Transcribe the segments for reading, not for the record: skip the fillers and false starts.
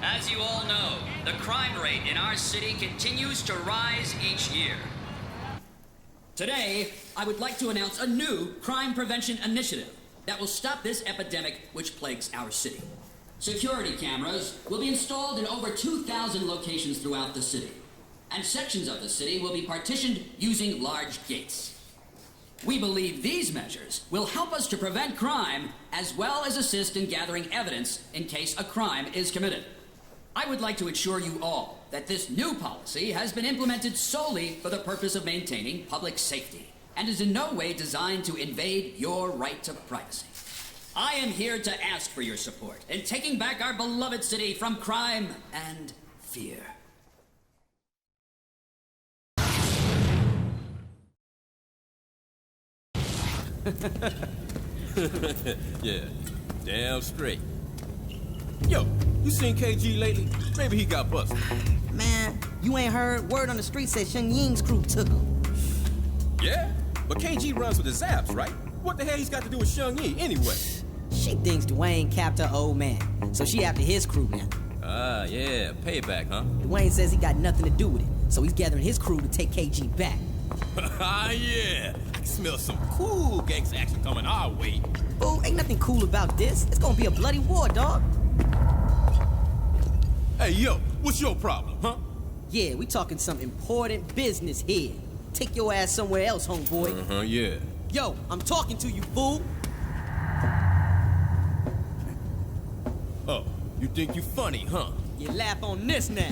As you all know, the crime rate in our city continues to rise each year. Today, I would like to announce a new crime prevention initiative that will stop this epidemic which plagues our city. Security cameras will be installed in over 2,000 locations throughout the city, and sections of the city will be partitioned using large gates. We believe these measures will help us to prevent crime as well as assist in gathering evidence in case a crime is committed. I would like to assure you all that this new policy has been implemented solely for the purpose of maintaining public safety and is in no way designed to invade your right to privacy. I am here to ask for your support in taking back our beloved city from crime and fear. Yeah, damn straight. Yo, you seen KG lately? Maybe he got busted. Man, you ain't heard? Word on the street said Sheng Ying's crew took him. Yeah? But KG runs with the Zaps, right? What the hell he's got to do with Sheng Yi anyway? She thinks Dwayne capped her old man, so she after his crew now. Ah, yeah, payback, huh? Dwayne says he got nothing to do with it, so he's gathering his crew to take KG back. Ah, yeah. I can smell some cool gangsta action coming our way. Fool, ain't nothing cool about this. It's gonna be a bloody war, dog. Hey, yo, what's your problem, huh? Yeah, we talking some important business here. Take your ass somewhere else, homeboy. Uh-huh, yeah. Yo, I'm talking to you, fool. Oh, you think you funny, huh? You laugh on this now.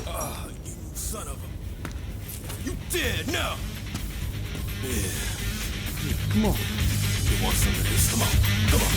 Ah, you son of a... You dead now! Yeah. Come on. You want some of this? Come on. Come on.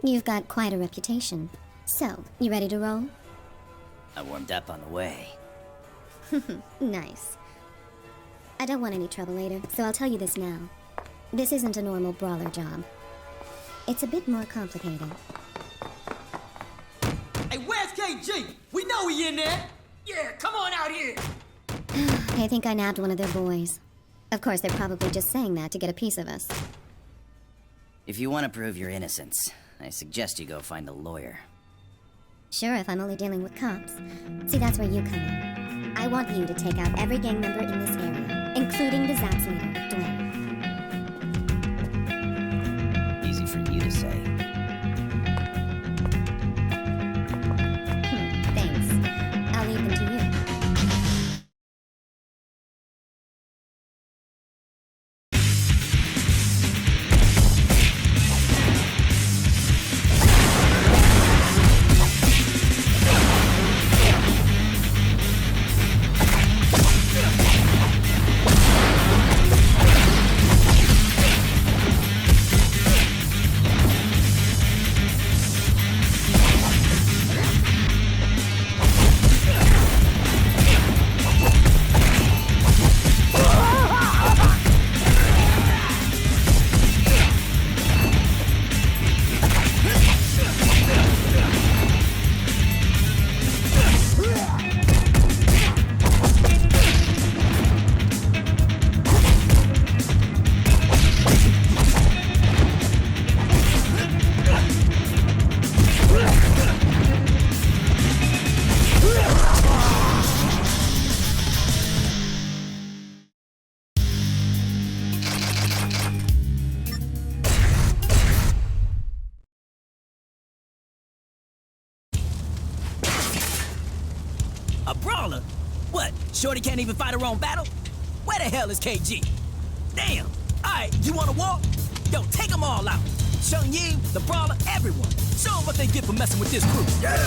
You've got quite a reputation. So, you ready to roll? I warmed up on the way. Nice. I don't want any trouble later, so I'll tell you this now. This isn't a normal brawler job. It's a bit more complicated. Hey, where's KG? We know he in there. Yeah, come on out here! They think I nabbed one of their boys. Of course, they're probably just saying that to get a piece of us. If you want to prove your innocence, I suggest you go find a lawyer. Sure, if I'm only dealing with cops. See, that's where you come in. I want you to take out every gang member in this area, including the Zaps leader, Dwayne. you say. Thanks. I'll leave them to you. A brawler? What, Shorty can't even fight her own battle? Where the hell is KG? Damn! Alright, you wanna walk? Yo, take them all out. Shun Yi, the brawler, everyone. Show them what they get for messing with this crew. Yeah,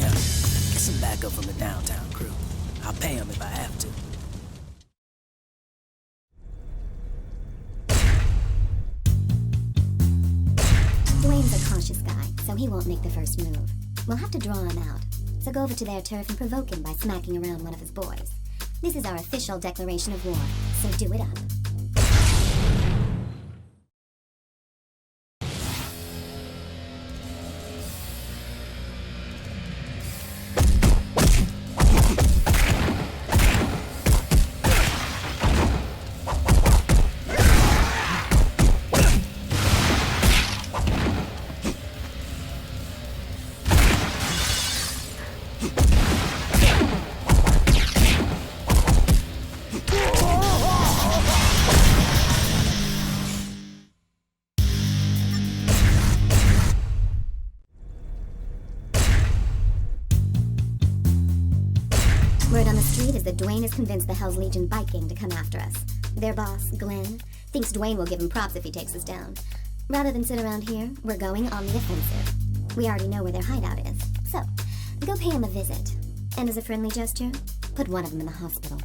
get some backup from the downtown crew. I'll pay them if I have to. Dwayne's a cautious guy, so he won't make the first move. We'll have to draw him out. So go over to their turf and provoke him by smacking around one of his boys. This is our official declaration of war, so do it up. Word on the street is that Dwayne has convinced the Hell's Legion bike gang to come after us. Their boss, Glenn, thinks Dwayne will give him props if he takes us down. Rather than sit around here, we're going on the offensive. We already know where their hideout is, so go pay him a visit. And as a friendly gesture, put one of them in the hospital.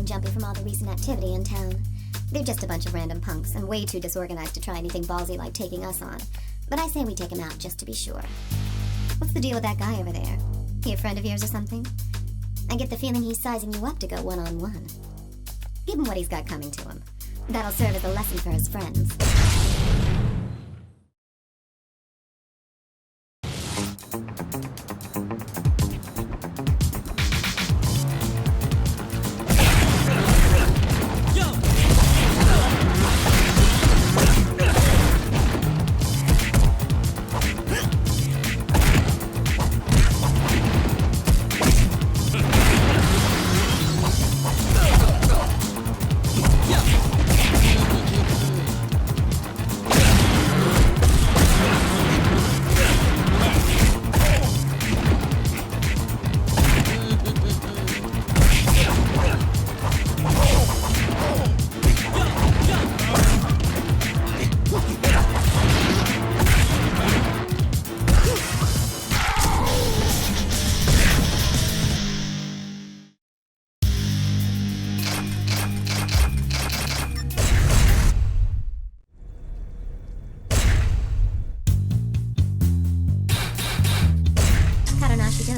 Jumpy from all the recent activity in town. They're just a bunch of random punks and way too disorganized to try anything ballsy like taking us on. But I say we take him out just to be sure. What's the deal with that guy over there? He a friend of yours or something? I get the feeling he's sizing you up to go one-on-one. Give him what he's got coming to him. That'll serve as a lesson for his friends.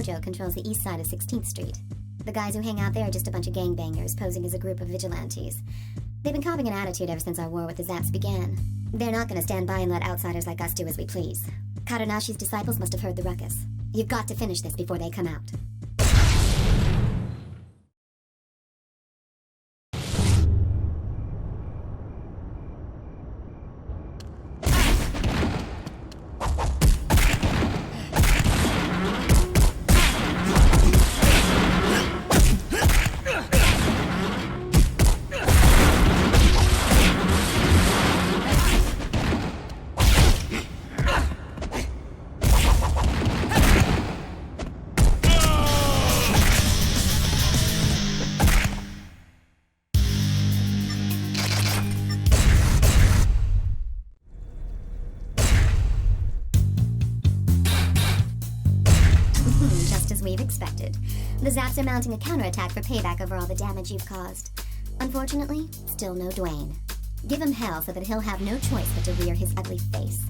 Dojo controls the east side of 16th Street. The guys who hang out there are just a bunch of gangbangers posing as a group of vigilantes. They've been copying an attitude ever since our war with the Zaps began. They're not going to stand by and let outsiders like us do as we please. Karanashi's disciples must have heard the ruckus. You've got to finish this before they come out. We've expected. The Zaps are mounting a counterattack for payback over all the damage you've caused. Unfortunately, still no Dwayne. Give him hell so that he'll have no choice but to rear his ugly face.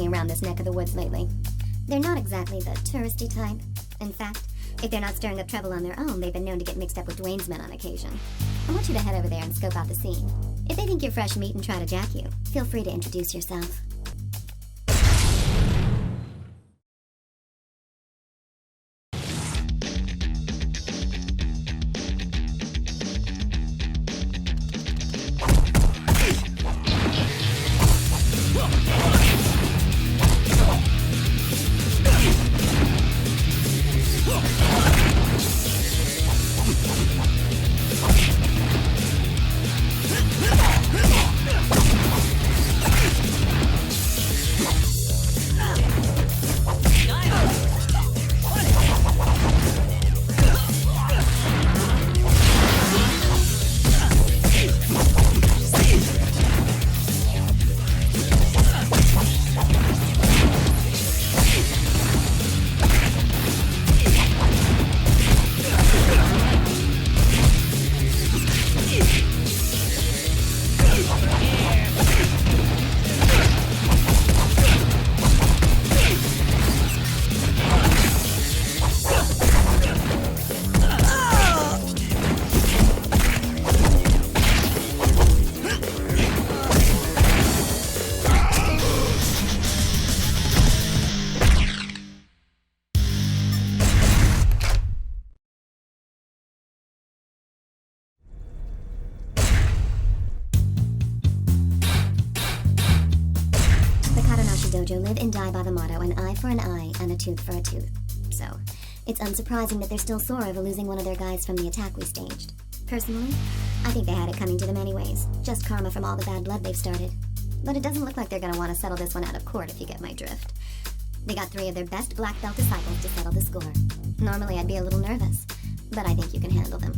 Around this neck of the woods lately. They're not exactly the touristy type. In fact, if they're not stirring up trouble on their own, they've been known to get mixed up with Dwayne's men on occasion. I want you to head over there and scope out the scene. If they think you're fresh meat and try to jack you, feel free to introduce yourself. Dojo live and die by the motto, an eye for an eye and a tooth for a tooth. So, it's unsurprising that they're still sore over losing one of their guys from the attack we staged. Personally, I think they had it coming to them anyways. Just karma from all the bad blood they've started. But it doesn't look like they're gonna want to settle this one out of court, if you get my drift. They got 3 of their best black belt disciples to settle the score. Normally I'd be a little nervous, but I think you can handle them.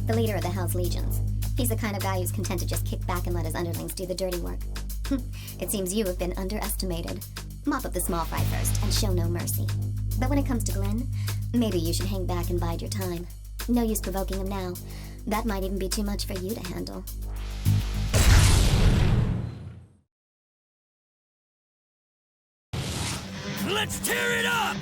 The leader of the Hell's Legions. He's the kind of guy who's content to just kick back and let his underlings do the dirty work. It seems you have been underestimated. Mop up the small fry first and show no mercy. But when it comes to Glenn, maybe you should hang back and bide your time. No use provoking him now. That might even be too much for you to handle. Let's tear it up!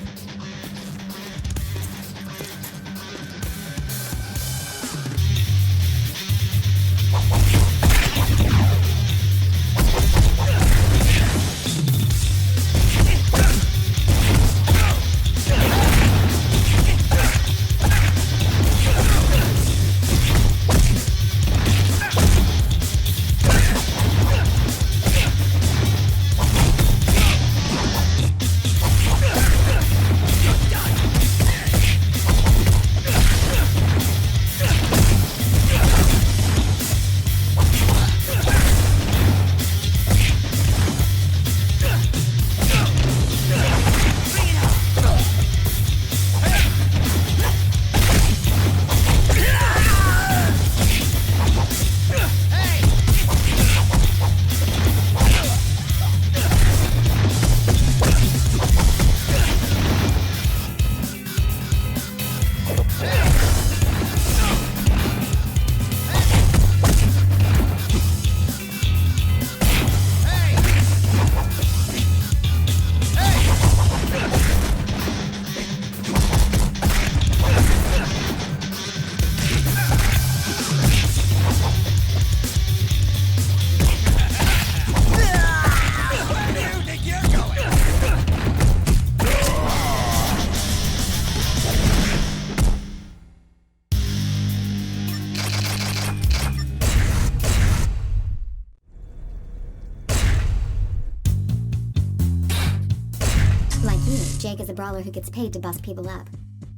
Jake is a brawler who gets paid to bust people up.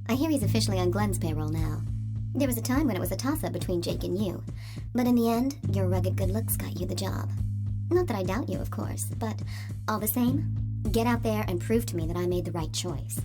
I hear he's officially on Glenn's payroll now. There was a time when it was a toss-up between Jake and you, but in the end, your rugged good looks got you the job. Not that I doubt you, of course, but all the same, get out there and prove to me that I made the right choice.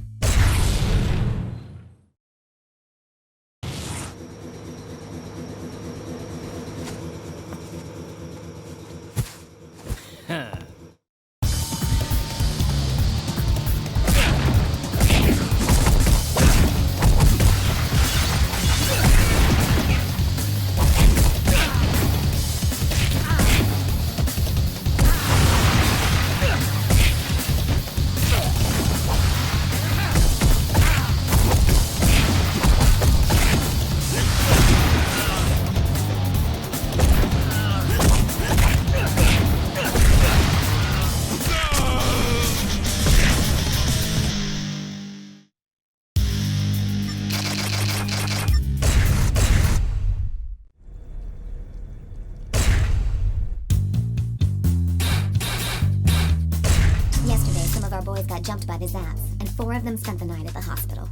Got jumped by the Zaps, and 4 of them spent the night at the hospital.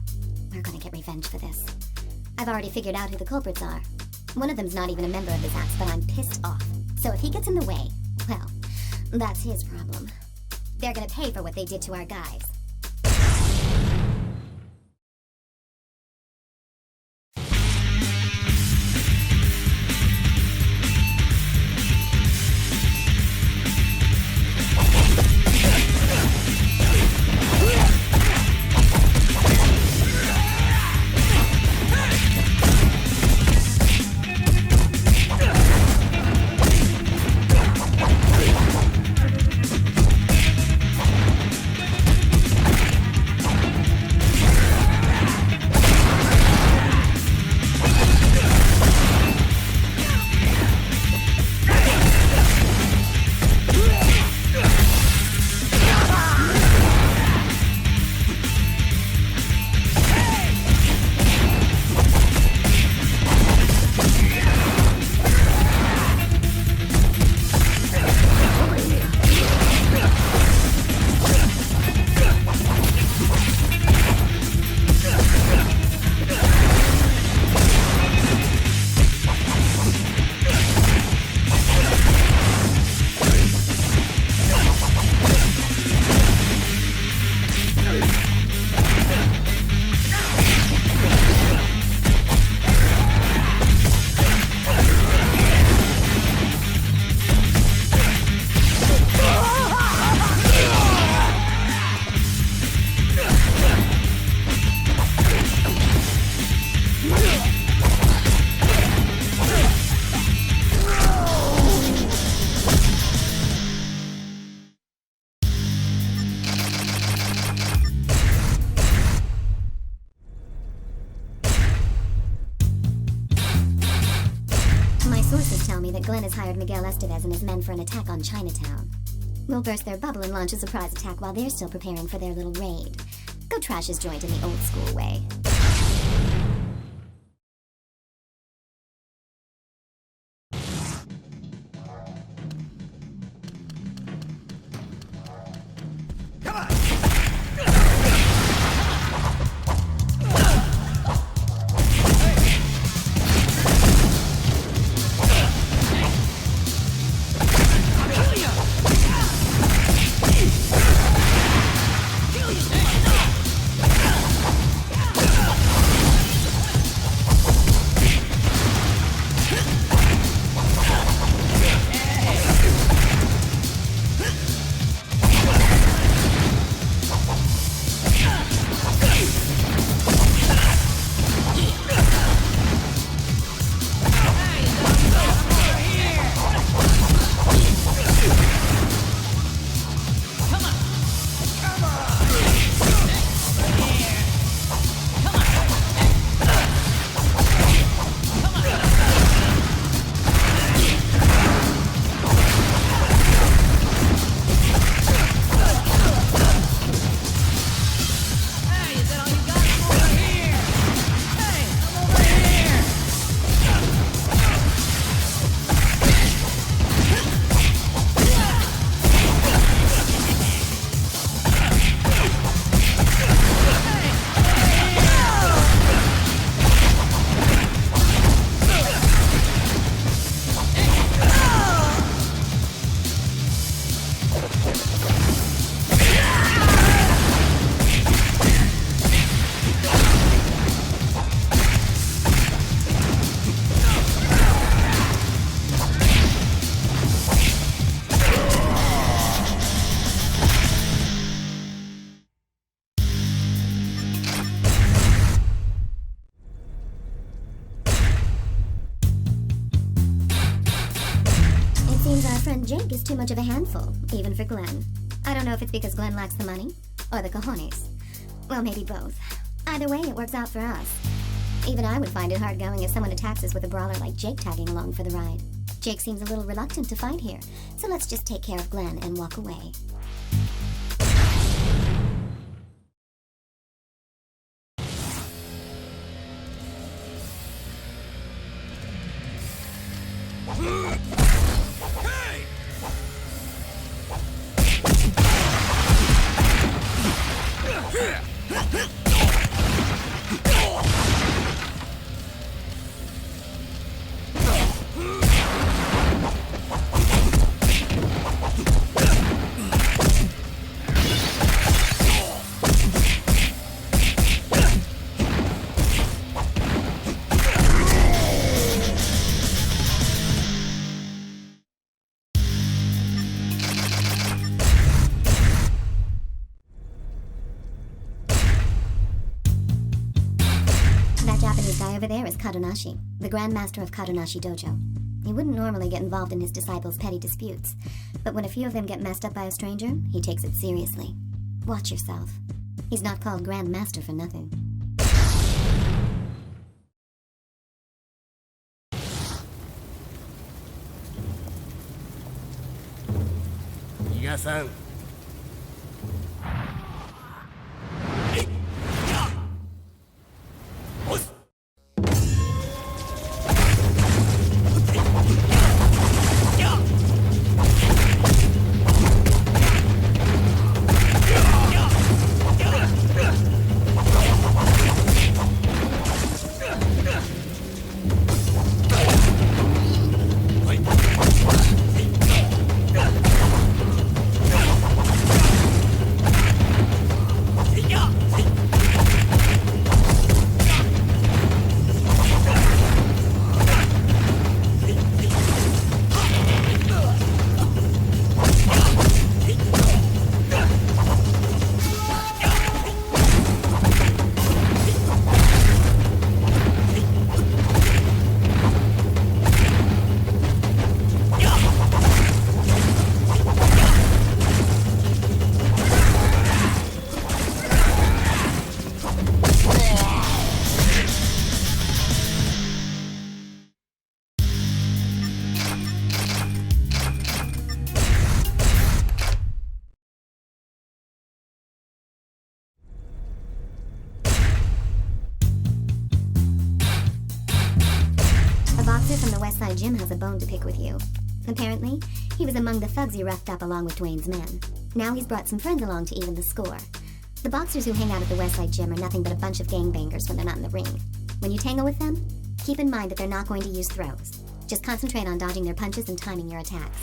We're gonna get revenge for this. I've already figured out who the culprits are. One of them's not even a member of the Zaps, but I'm pissed off. So if he gets in the way, well, that's his problem. They're gonna pay for what they did to our guys. Sources tell me that Glenn has hired Miguel Estevez and his men for an attack on Chinatown. We'll burst their bubble and launch a surprise attack while they're still preparing for their little raid. Go trash his joint in the old school way. Jake is too much of a handful, even for Glenn. I don't know if it's because Glenn lacks the money, or the cojones. Well, maybe both. Either way, it works out for us. Even I would find it hard going if someone attacks us with a brawler like Jake tagging along for the ride. Jake seems a little reluctant to fight here, so let's just take care of Glenn and walk away. Kadonashi, the Grand Master of Kadonashi Dojo. He wouldn't normally get involved in his disciples' petty disputes, but when a few of them get messed up by a stranger, he takes it seriously. Watch yourself. He's not called Grand Master for nothing. Iga-san. From the West Side Gym has a bone to pick with you. Apparently, he was among the thugs you roughed up along with Dwayne's men. Now he's brought some friends along to even the score. The boxers who hang out at the West Side Gym are nothing but a bunch of gangbangers when they're not in the ring. When you tangle with them, keep in mind that they're not going to use throws. Just concentrate on dodging their punches and timing your attacks.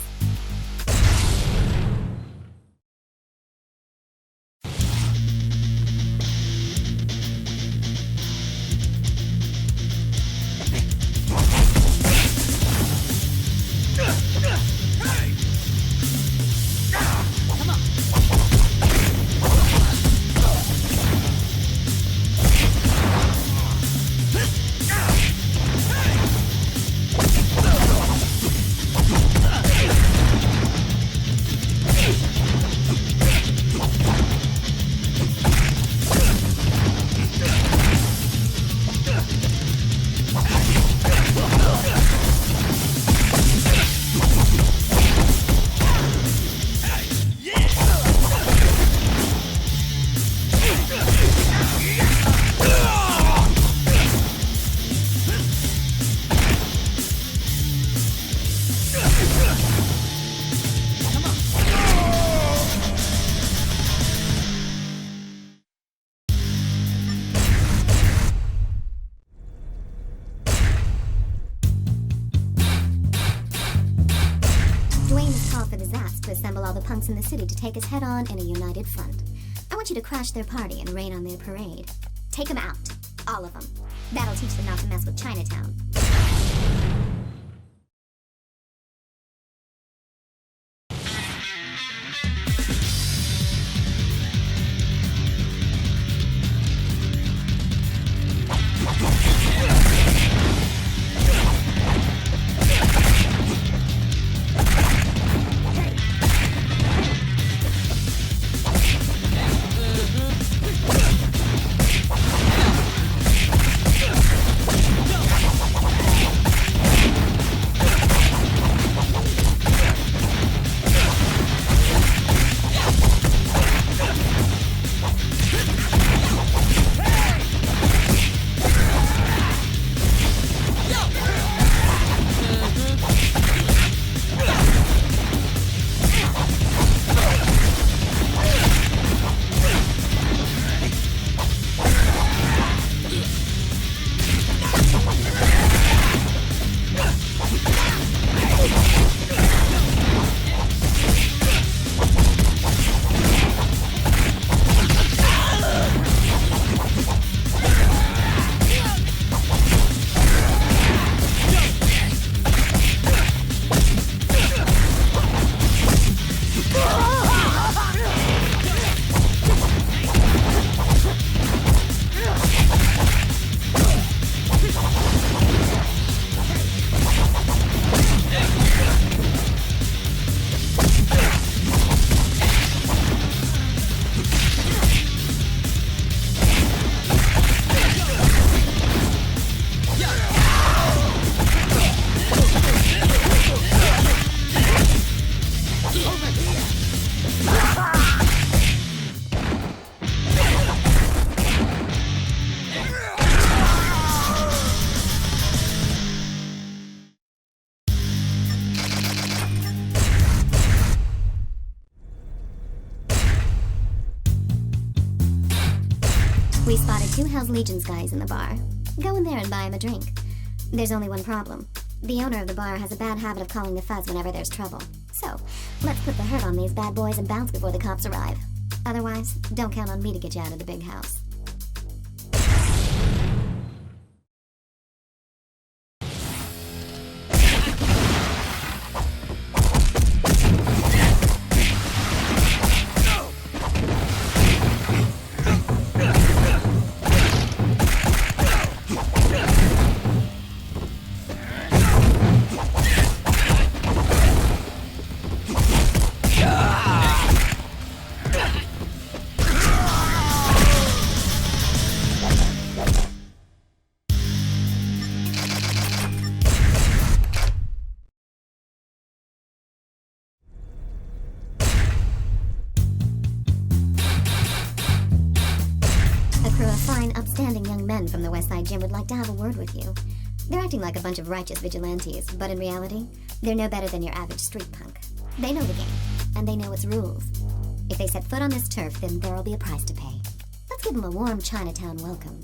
Assemble all the punks in the city to take us head-on in a united front. I want you to crash their party and rain on their parade. Take them out. All of them. That'll teach them not to mess with Chinatown. 2 Hell's Legions guys in the bar. Go in there and buy him a drink. There's only one problem. The owner of the bar has a bad habit of calling the fuzz whenever there's trouble. So, let's put the hurt on these bad boys and bounce before the cops arrive. Otherwise, don't count on me to get you out of the big house. Upstanding young men from the Westside Gym would like to have a word with you. They're acting like a bunch of righteous vigilantes, but in reality, they're no better than your average street punk. They know the game, and they know its rules. If they set foot on this turf, then there'll be a price to pay. Let's give them a warm Chinatown welcome.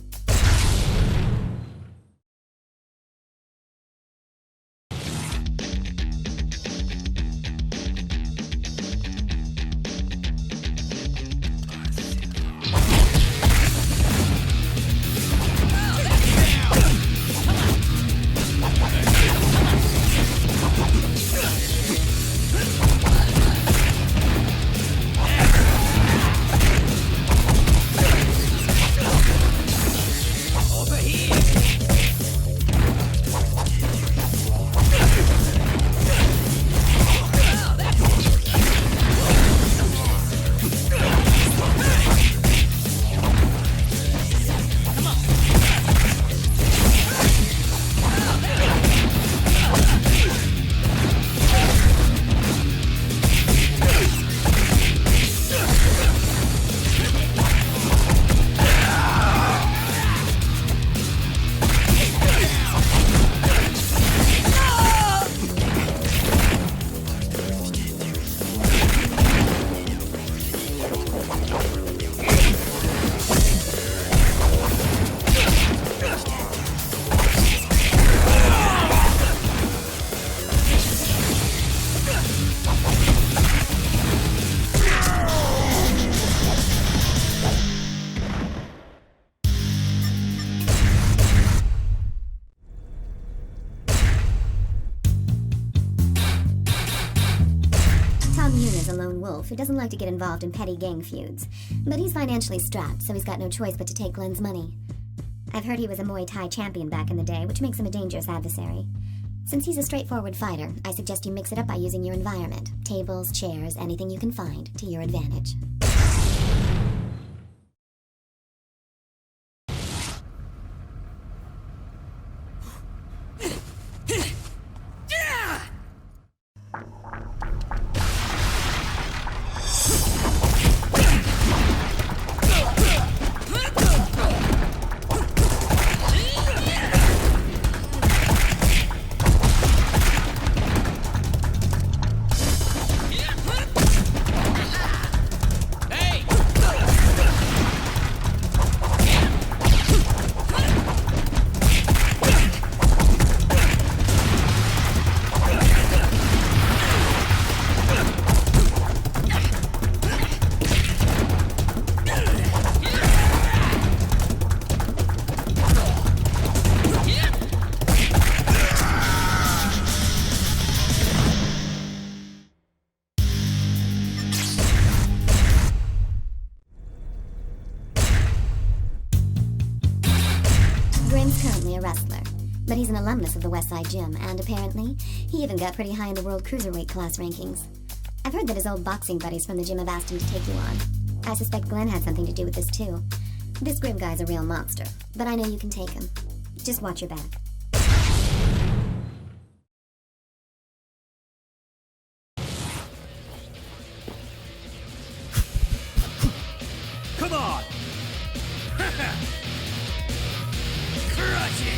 Who doesn't like to get involved in petty gang feuds, but he's financially strapped, so he's got no choice but to take Glenn's money. I've heard he was a Muay Thai champion back in the day, which makes him a dangerous adversary. Since he's a straightforward fighter, I suggest you mix it up by using your environment. Tables, chairs, anything you can find, to your advantage. But he's an alumnus of the Westside Gym, and apparently, he even got pretty high in the World Cruiserweight class rankings. I've heard that his old boxing buddies from the gym have asked him to take you on. I suspect Glenn had something to do with this too. This Grim guy's a real monster, but I know you can take him. Just watch your back. Come on! Crush it!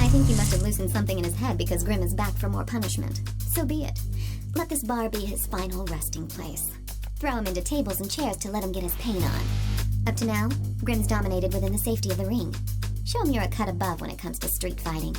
think he must have loosened something in his head because Grim is back for more punishment. So be it. Let this bar be his final resting place. Throw him into tables and chairs to let him get his paint on. Up to now, Grim's dominated within the safety of the ring. Show him you're a cut above when it comes to street fighting.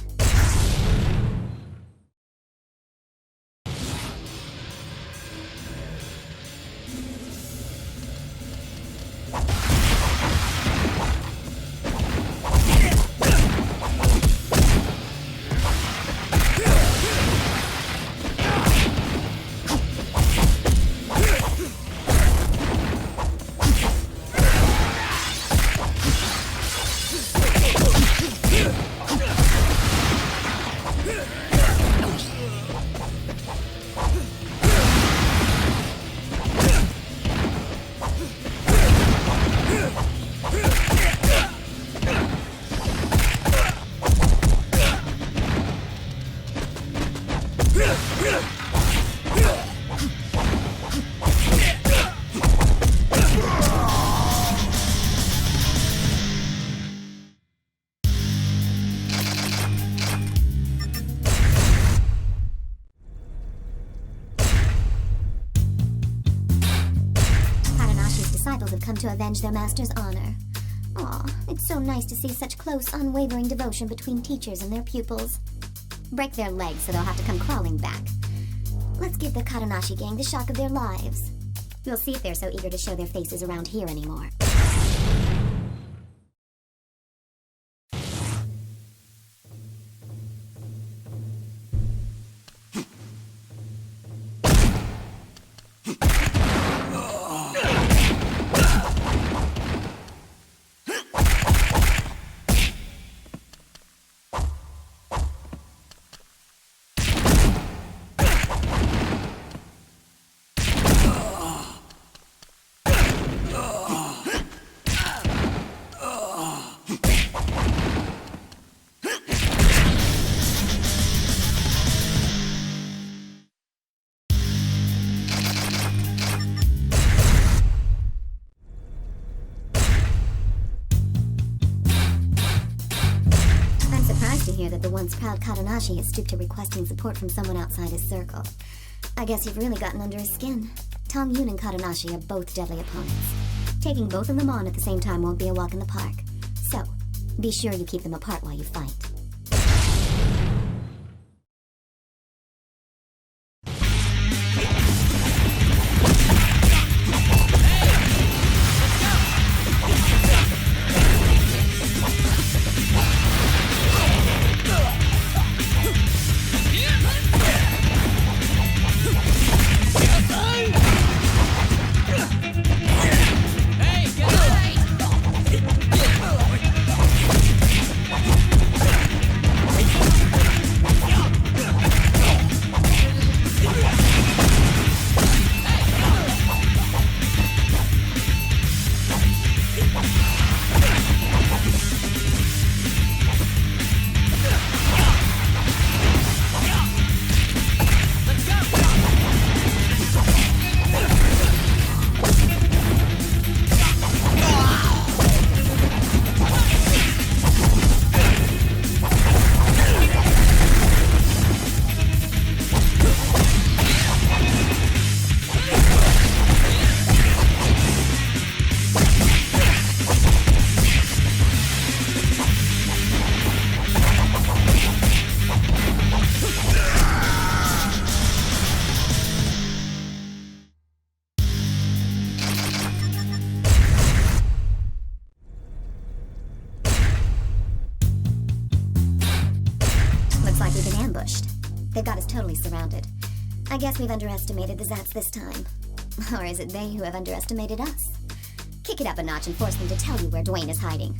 Disciples have come to avenge their master's honor. Aw, it's so nice to see such close, unwavering devotion between teachers and their pupils. Break their legs so they'll have to come crawling back. Let's give the Katanashi gang the shock of their lives. We'll see if they're so eager to show their faces around here anymore. That the once proud Katanashi has stooped to requesting support from someone outside his circle. I guess you've really gotten under his skin. Tong Yun and Katanashi are both deadly opponents. Taking both of them on at the same time won't be a walk in the park. So, be sure you keep them apart while you fight. They've got us totally surrounded. I guess we've underestimated the Zats this time. Or is it they who have underestimated us? Kick it up a notch and force them to tell you where Dwayne is hiding.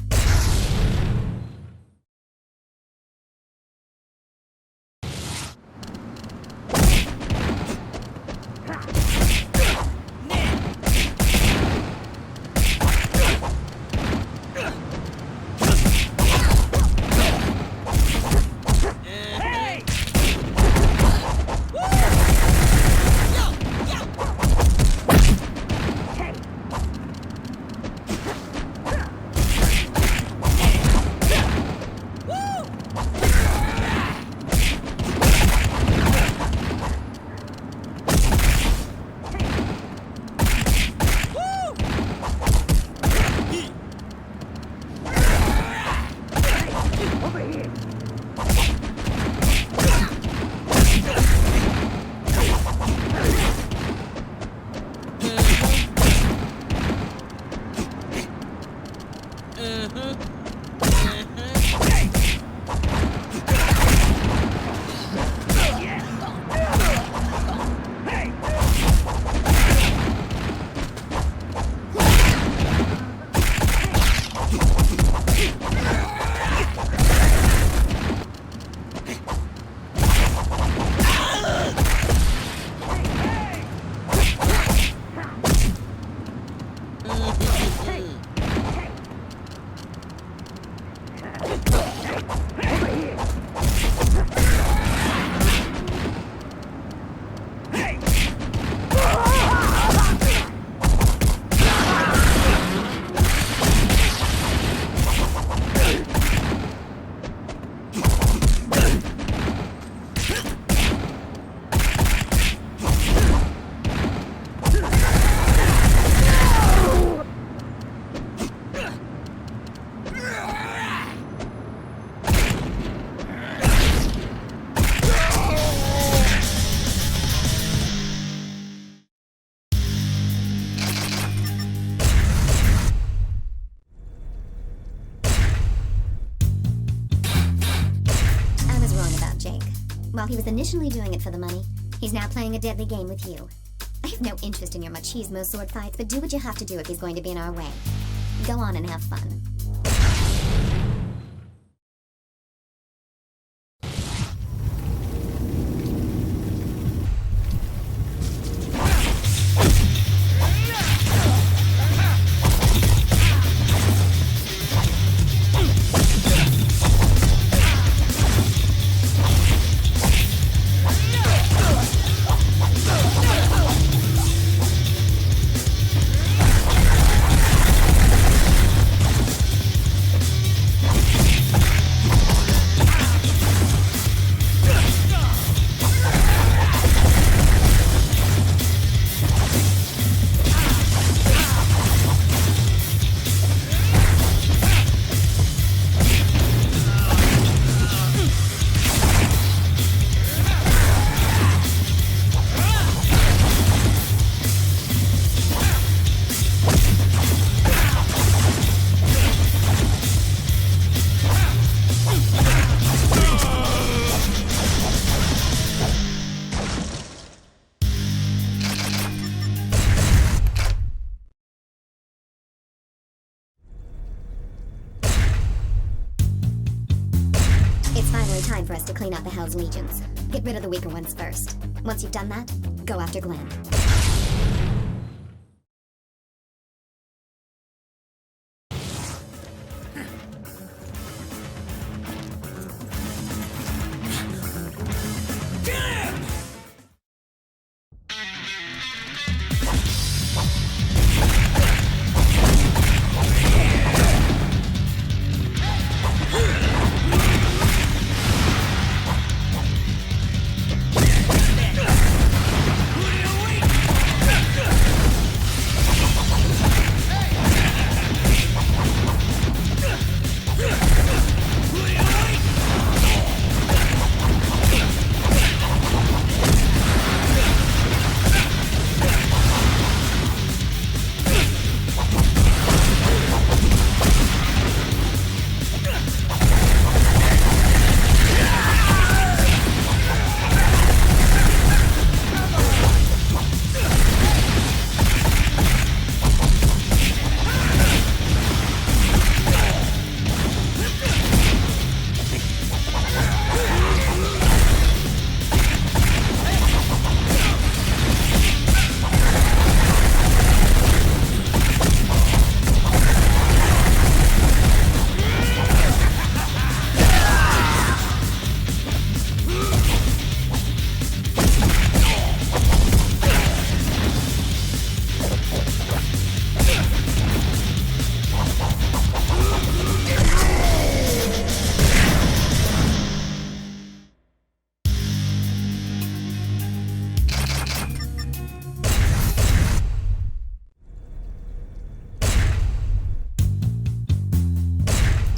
While he was initially doing it for the money, he's now playing a deadly game with you. I have no interest in your machismo sword fights, but do what you have to do if he's going to be in our way. Go on and have fun. It's finally time for us to clean out the Hell's Legions. Get rid of the weaker ones first. Once you've done that, go after Glenn.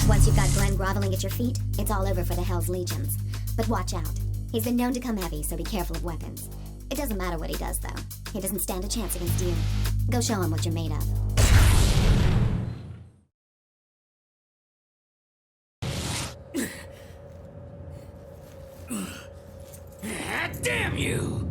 Once you've got Glenn groveling at your feet, it's all over for the Hell's Legions. But watch out. He's been known to come heavy, so be careful of weapons. It doesn't matter what he does, though. He doesn't stand a chance against you. Go show him what you're made of. Damn you!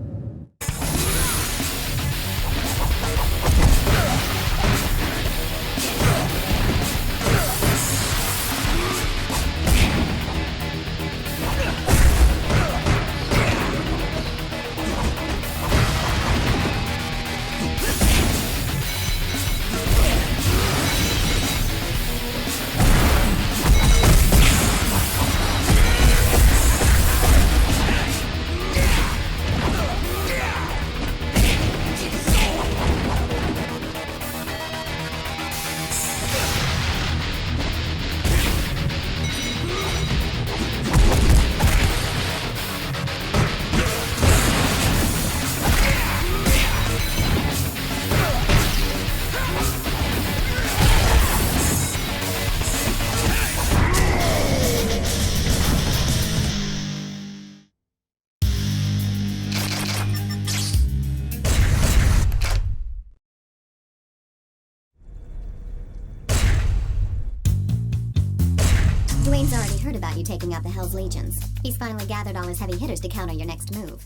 about you taking out the Hell's Legions. He's finally gathered all his heavy hitters to counter your next move.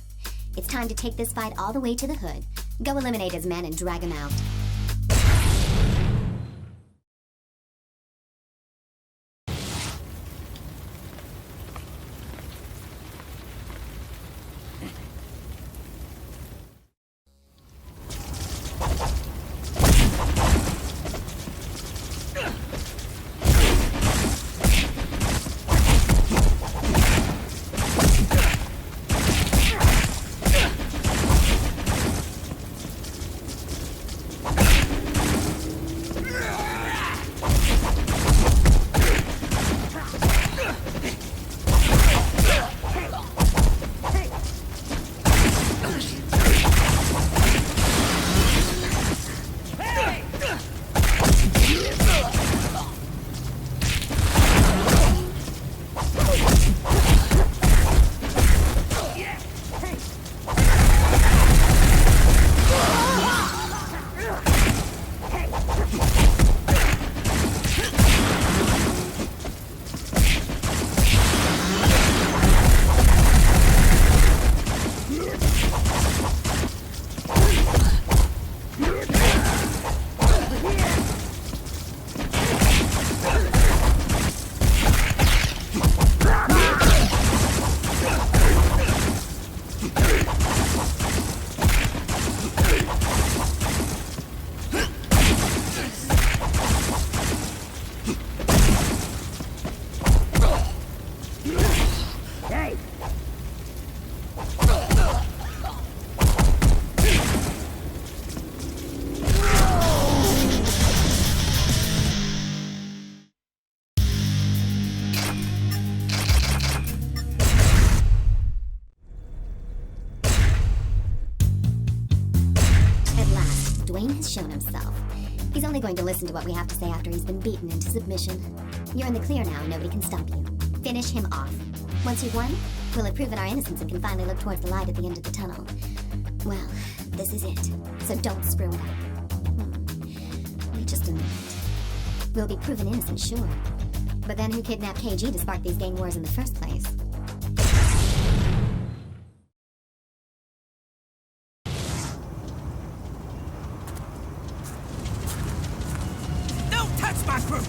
It's time to take this fight all the way to the hood. Go eliminate his men and drag him out. Dwayne has shown himself. He's only going to listen to what we have to say after he's been beaten into submission. You're in the clear now and nobody can stop you. Finish him off. Once you've won, we'll have proven our innocence and can finally look towards the light at the end of the tunnel. Well, this is it. So don't screw it up. Wait just a minute. We'll be proven innocent, sure. But then who kidnapped KG to spark these gang wars in the first place? Don't touch my crew!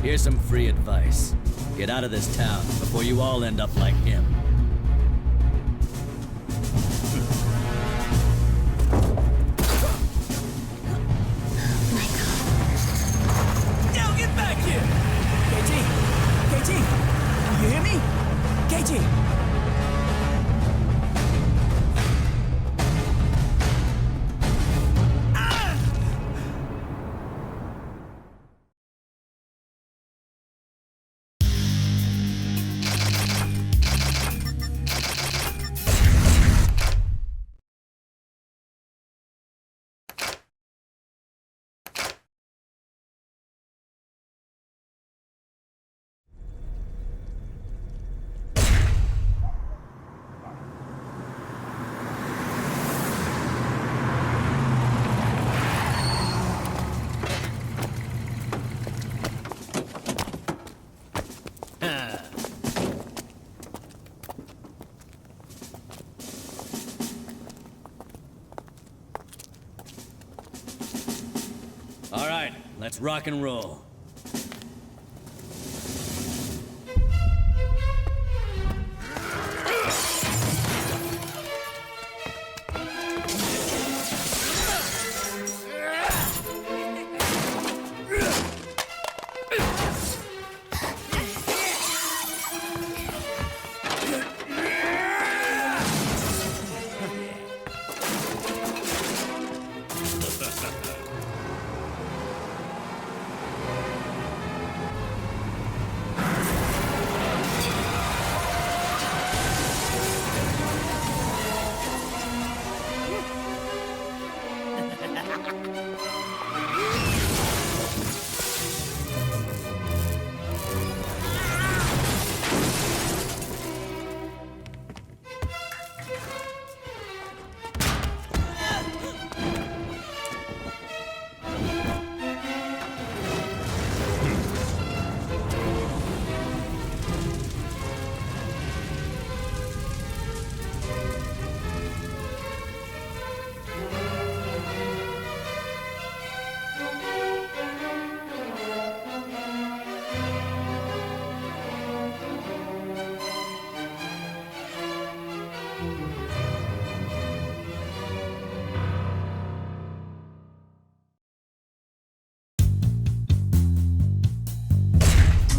Here's some free advice. Get out of this town before you all end up like him. Yo, get back here! KG! KG! You hear me? KG! Let's rock and roll.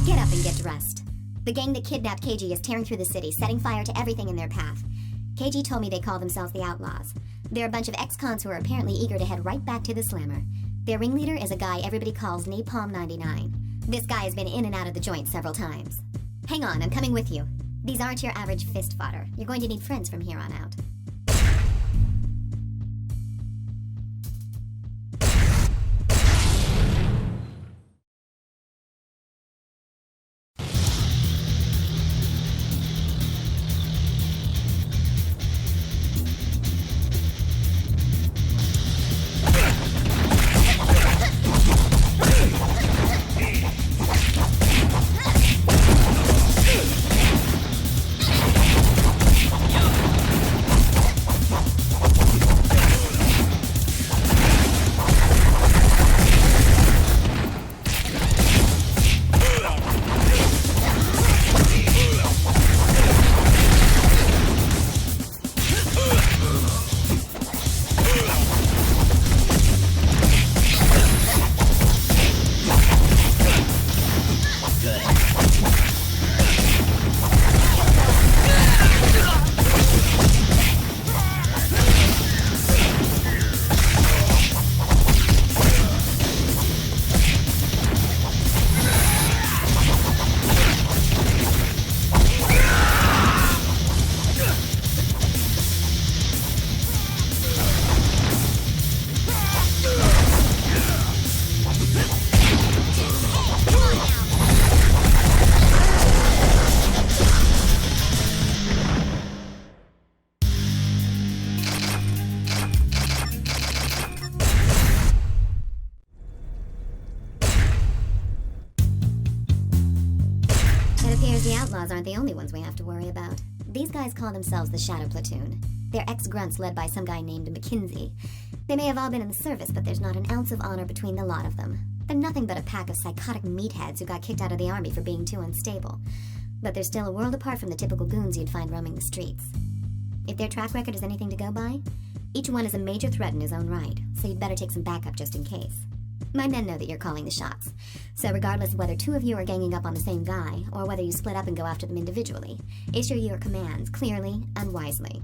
Get up and get dressed. The gang that kidnapped KG is tearing through the city, setting fire to everything in their path. KG told me they call themselves the Outlaws. They're a bunch of ex-cons who are apparently eager to head right back to the Slammer. Their ringleader is a guy everybody calls Napalm 99. This guy has been in and out of the joint several times. Hang on, I'm coming with you. These aren't your average fist fodder. You're going to need friends from here on out. The Outlaws aren't the only ones we have to worry about. These guys call themselves the Shadow Platoon. They're ex-grunts led by some guy named McKinsey. They may have all been in the service, but there's not an ounce of honor between the lot of them. They're nothing but a pack of psychotic meatheads who got kicked out of the army for being too unstable. But they're still a world apart from the typical goons you'd find roaming the streets. If their track record is anything to go by, each one is a major threat in his own right, so you'd better take some backup just in case. My men know that you're calling the shots, so regardless of whether two of you are ganging up on the same guy, or whether you split up and go after them individually, issue your commands clearly and wisely.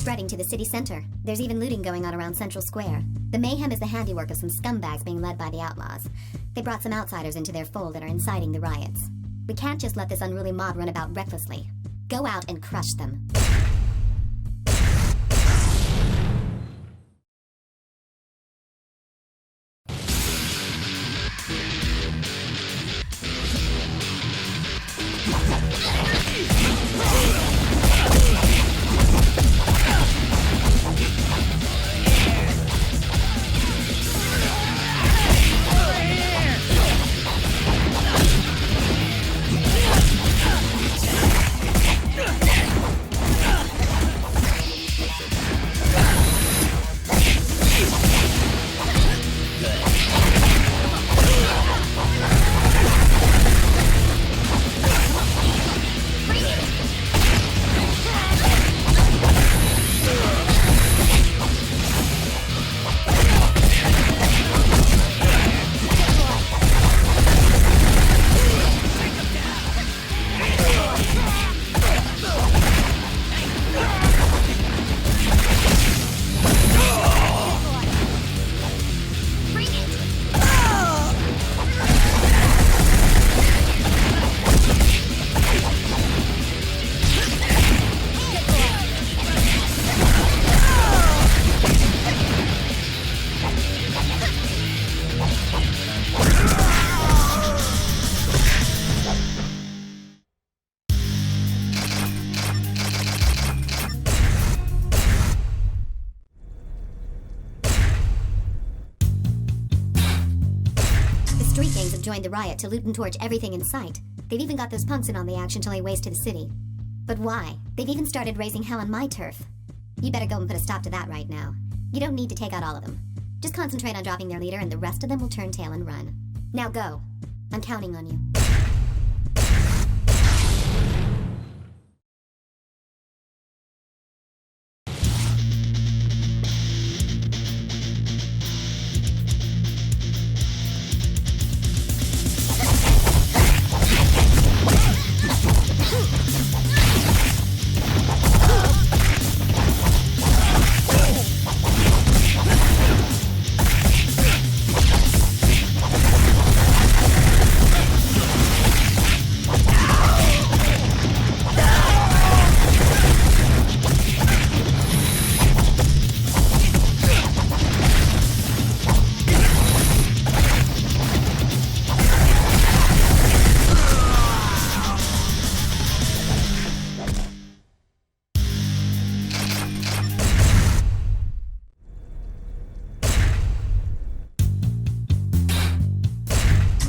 spreading to the city center. There's even looting going on around Central Square. The mayhem is the handiwork of some scumbags being led by the outlaws. They brought some outsiders into their fold and are inciting the riots. We can't just let this unruly mob run about recklessly. Go out and crush them. Street gangs have joined the riot to loot and torch everything in sight. They've even got those punks in on the action till they waste to the city. But why? They've even started raising hell on my turf. You better go and put a stop to that right now. You don't need to take out all of them. Just concentrate on dropping their leader and the rest of them will turn tail and run. Now go. I'm counting on you.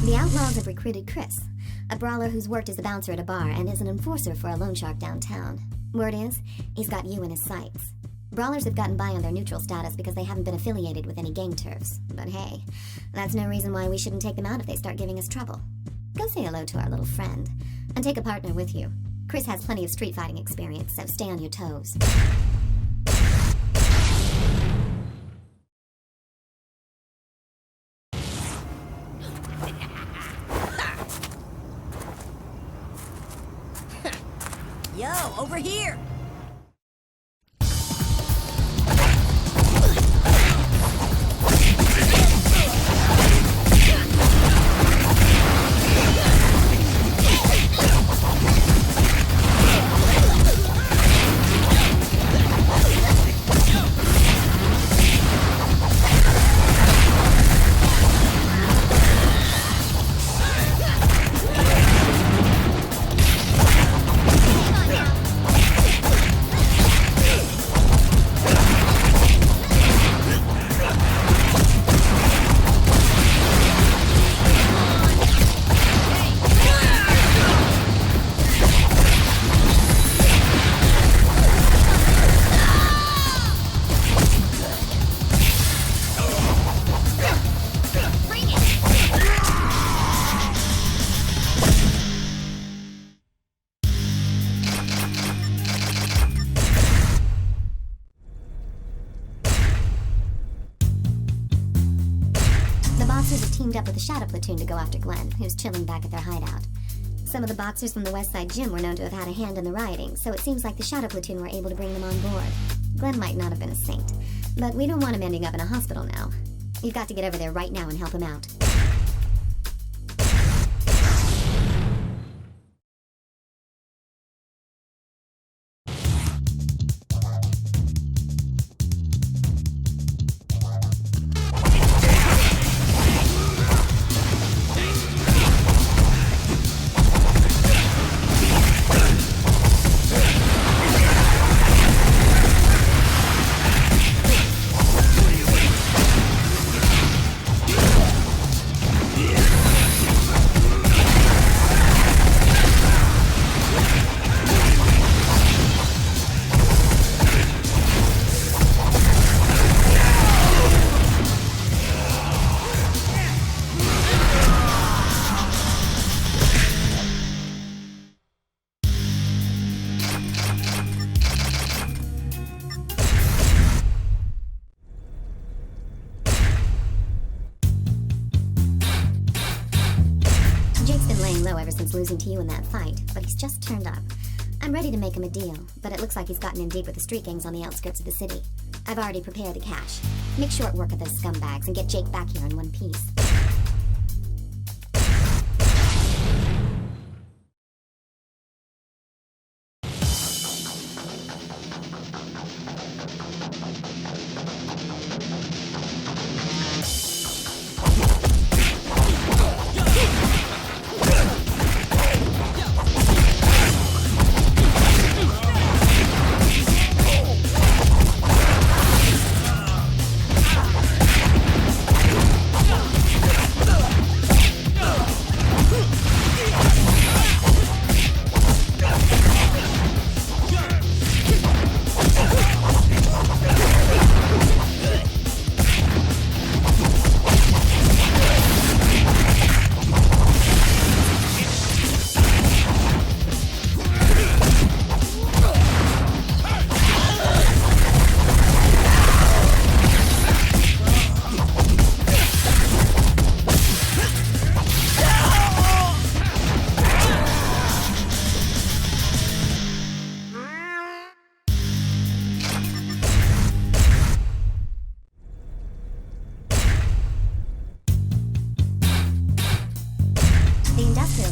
The Outlaws have recruited Chris, a brawler who's worked as a bouncer at a bar and is an enforcer for a loan shark downtown. Word is, he's got you in his sights. Brawlers have gotten by on their neutral status because they haven't been affiliated with any gang turfs. But hey, that's no reason why we shouldn't take them out if they start giving us trouble. Go say hello to our little friend, and take a partner with you. Chris has plenty of street fighting experience, so stay on your toes. Yo, over here! Boxers have teamed up with the Shadow Platoon to go after Glenn, who's chilling back at their hideout. Some of the boxers from the West Side Gym were known to have had a hand in the rioting, so it seems like the Shadow Platoon were able to bring them on board. Glenn might not have been a saint, but we don't want him ending up in a hospital now. You've got to get over there right now and help him out. Ever since losing to you in that fight, but he's just turned up. I'm ready to make him a deal, but it looks like he's gotten in deep with the street gangs on the outskirts of the city. I've already prepared the cash. Make short work of those scumbags and get Jake back here in one piece.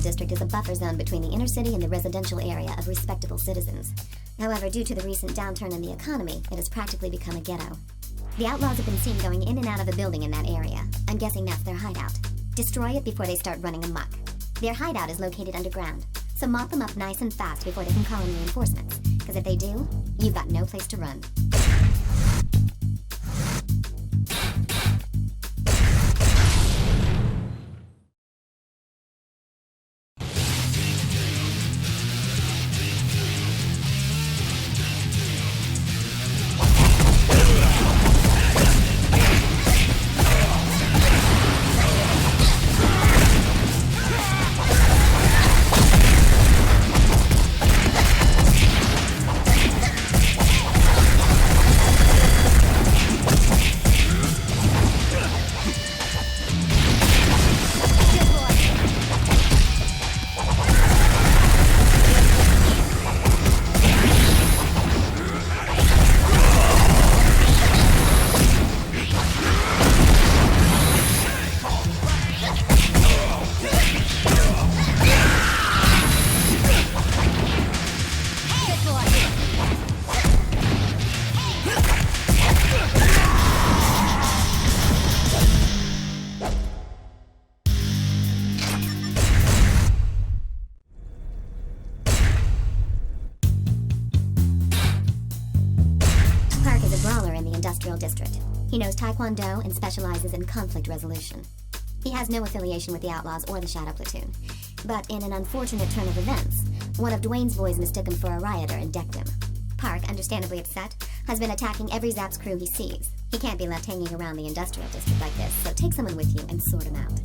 District is a buffer zone between the inner city and the residential area of respectable citizens. However, due to the recent downturn in the economy, it has practically become a ghetto. The outlaws have been seen going in and out of a building in that area. I'm guessing that's their hideout. Destroy it before they start running amok. Their hideout is located underground, so mop them up nice and fast before they can call in reinforcements, because if they do, you've got no place to run. District. He knows Taekwondo and specializes in conflict resolution. He has no affiliation with the Outlaws or the Shadow Platoon, but in an unfortunate turn of events, one of Dwayne's boys mistook him for a rioter and decked him. Park, understandably upset, has been attacking every Zaps crew he sees. He can't be left hanging around the industrial district like this, so take someone with you and sort him out.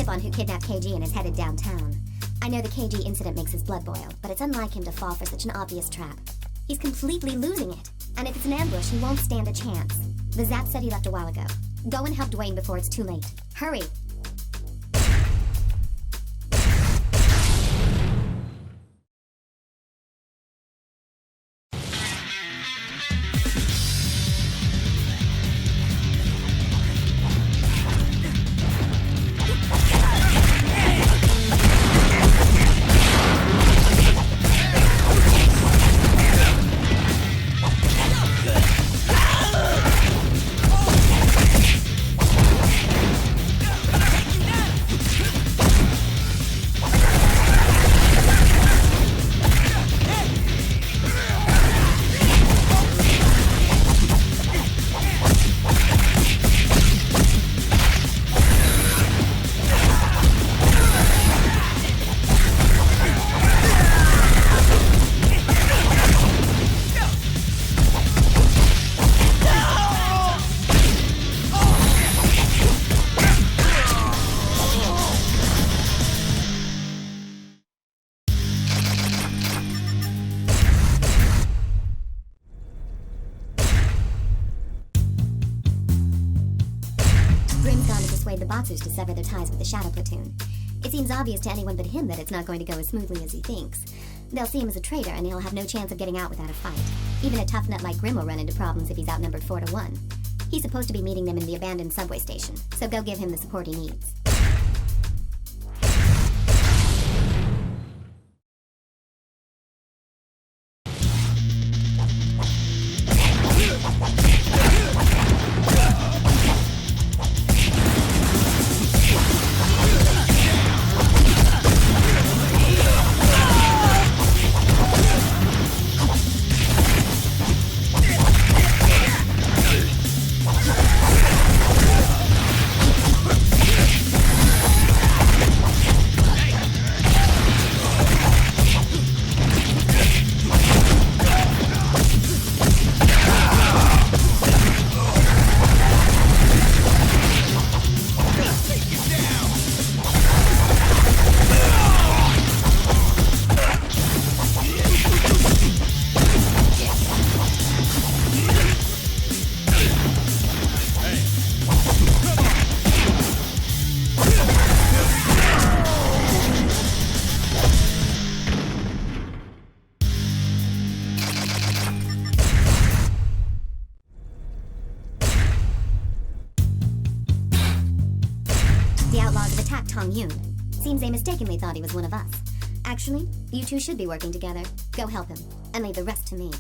tip on who kidnapped KG and is headed downtown. I know the KG incident makes his blood boil, but it's unlike him to fall for such an obvious trap. He's completely losing it, and if it's an ambush, he won't stand a chance. The Zap said he left a while ago. Go and help Dwayne before it's too late. Hurry! The boxers to sever their ties with the Shadow Platoon. It seems obvious to anyone but him that it's not going to go as smoothly as he thinks. They'll see him as a traitor, and he'll have no chance of getting out without a fight. Even a tough nut like Grim will run into problems if he's outnumbered 4-1. He's supposed to be meeting them in the abandoned subway station, so go give him the support he needs. Tong Yun. Seems they mistakenly thought he was one of us. Actually, you two should be working together. Go help him, and leave the rest to me.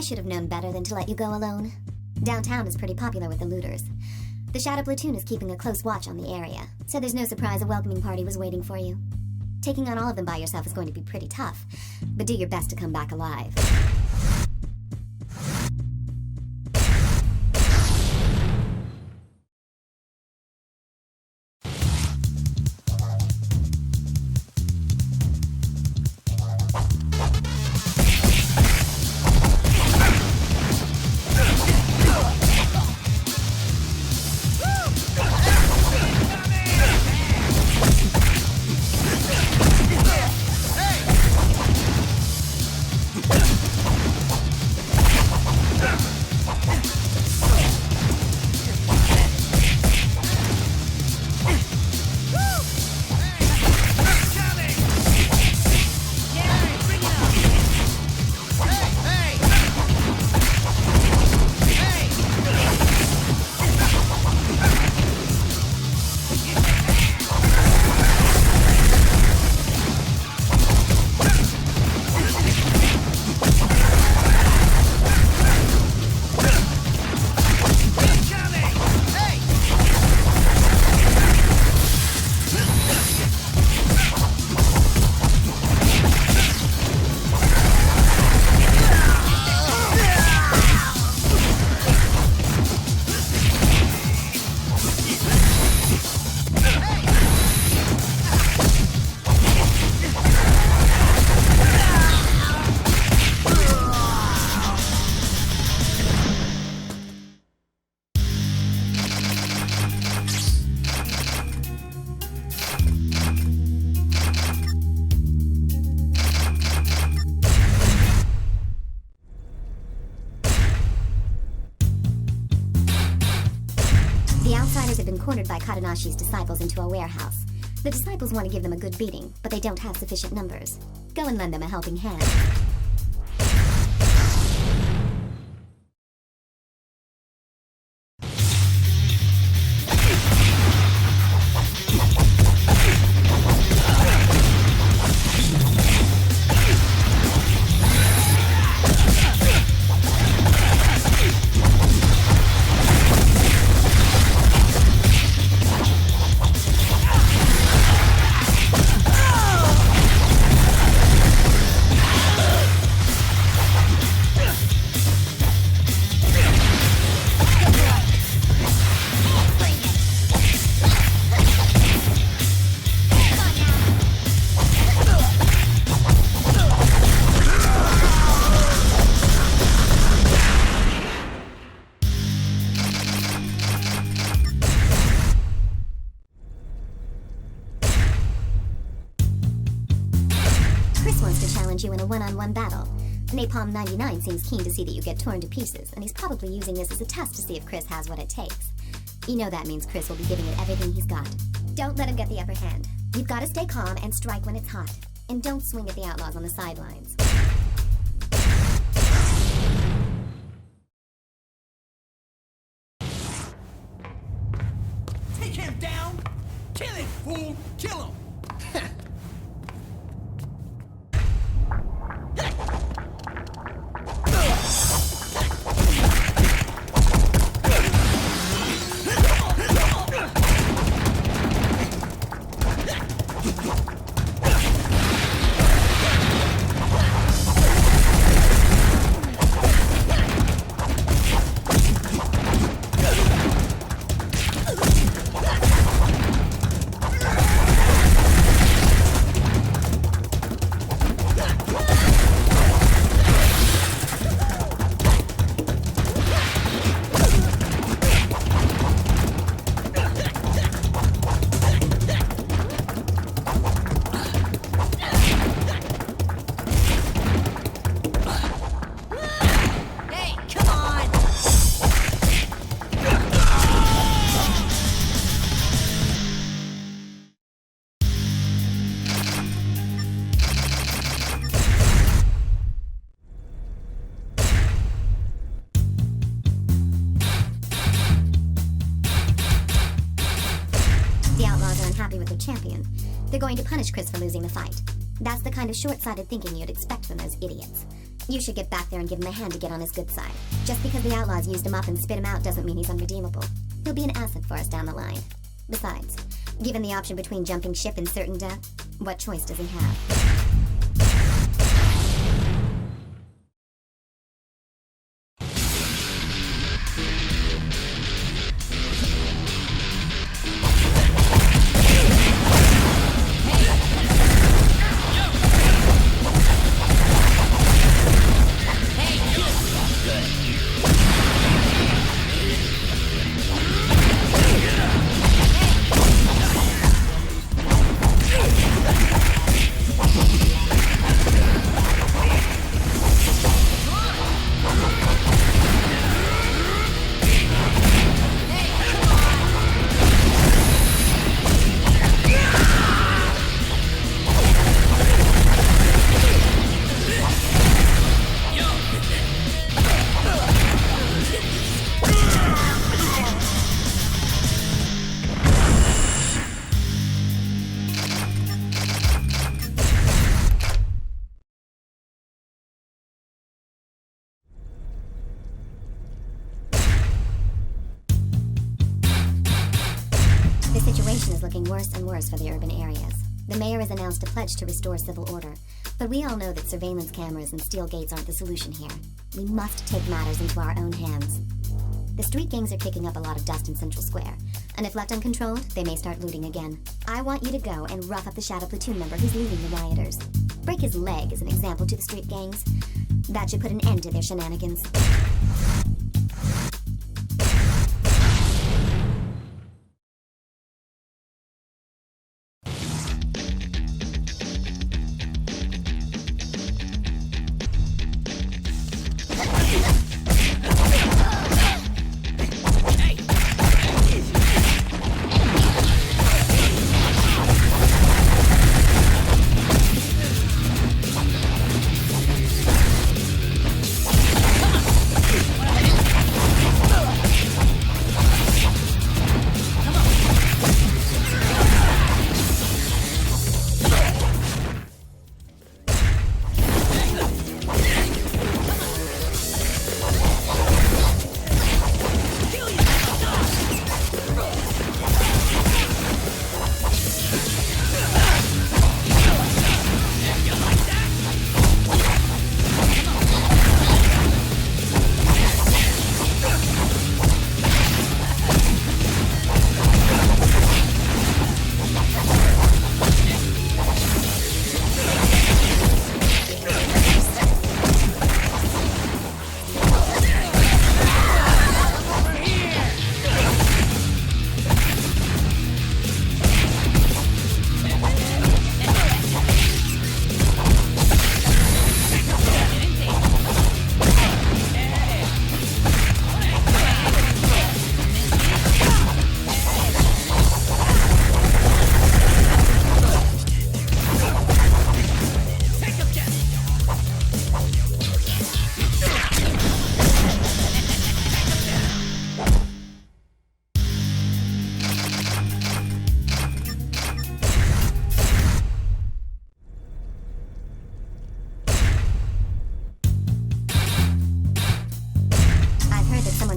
Should have known better than to let you go alone. Downtown is pretty popular with the looters. The Shadow Platoon is keeping a close watch on the area, so there's no surprise a welcoming party was waiting for you. Taking on all of them by yourself is going to be pretty tough, but do your best to come back alive. cornered by Kadanashi's disciples into a warehouse. The disciples want to give them a good beating, but they don't have sufficient numbers. Go and lend them a helping hand. Chris wants to challenge you in a one-on-one battle. Napalm 99 seems keen to see that you get torn to pieces, and he's probably using this as a test to see if Chris has what it takes. You know that means Chris will be giving it everything he's got. Don't let him get the upper hand. You've got to stay calm and strike when it's hot. And don't swing at the outlaws on the sidelines. Take him down! Kill him, fool! Kill him! Happy with their champion. They're going to punish Chris for losing the fight. That's the kind of short-sighted thinking you'd expect from those idiots. You should get back there and give him a hand to get on his good side. Just because the outlaws used him up and spit him out doesn't mean he's unredeemable. He'll be an asset for us down the line. Besides, given the option between jumping ship and certain death, what choice does he have? The situation is looking worse and worse for the urban areas. The mayor has announced a pledge to restore civil order, but we all know that surveillance cameras and steel gates aren't the solution here. We must take matters into our own hands. The street gangs are kicking up a lot of dust in Central Square, and if left uncontrolled, they may start looting again. I want you to go and rough up the Shadow Platoon member who's leading the rioters. Break his leg as an example to the street gangs. That should put an end to their shenanigans.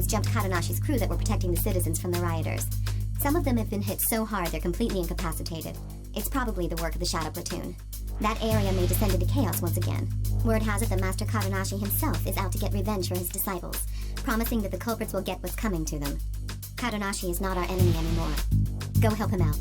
jumped Kadanashi's crew that were protecting the citizens from the rioters. Some of them have been hit so hard they're completely incapacitated. It's probably the work of the Shadow Platoon. That area may descend into chaos once again. Word has it that Master Kadanashi himself is out to get revenge for his disciples, promising that the culprits will get what's coming to them. Kadanashi is not our enemy anymore. Go help him out.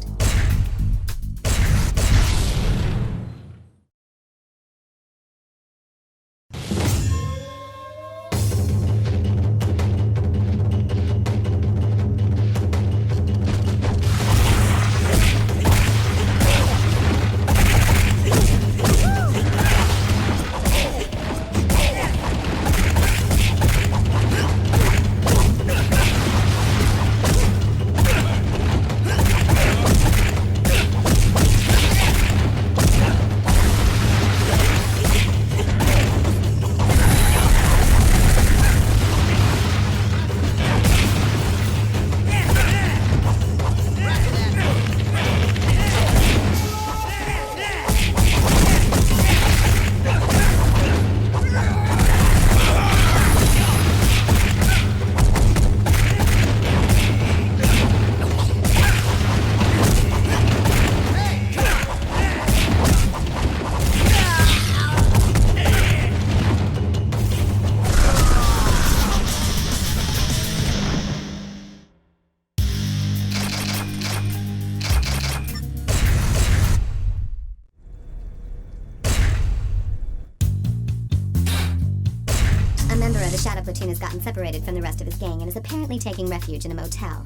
The Shadow Platoon has gotten separated from the rest of his gang and is apparently taking refuge in a motel.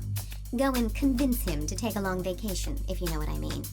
Go and convince him to take a long vacation, if you know what I mean.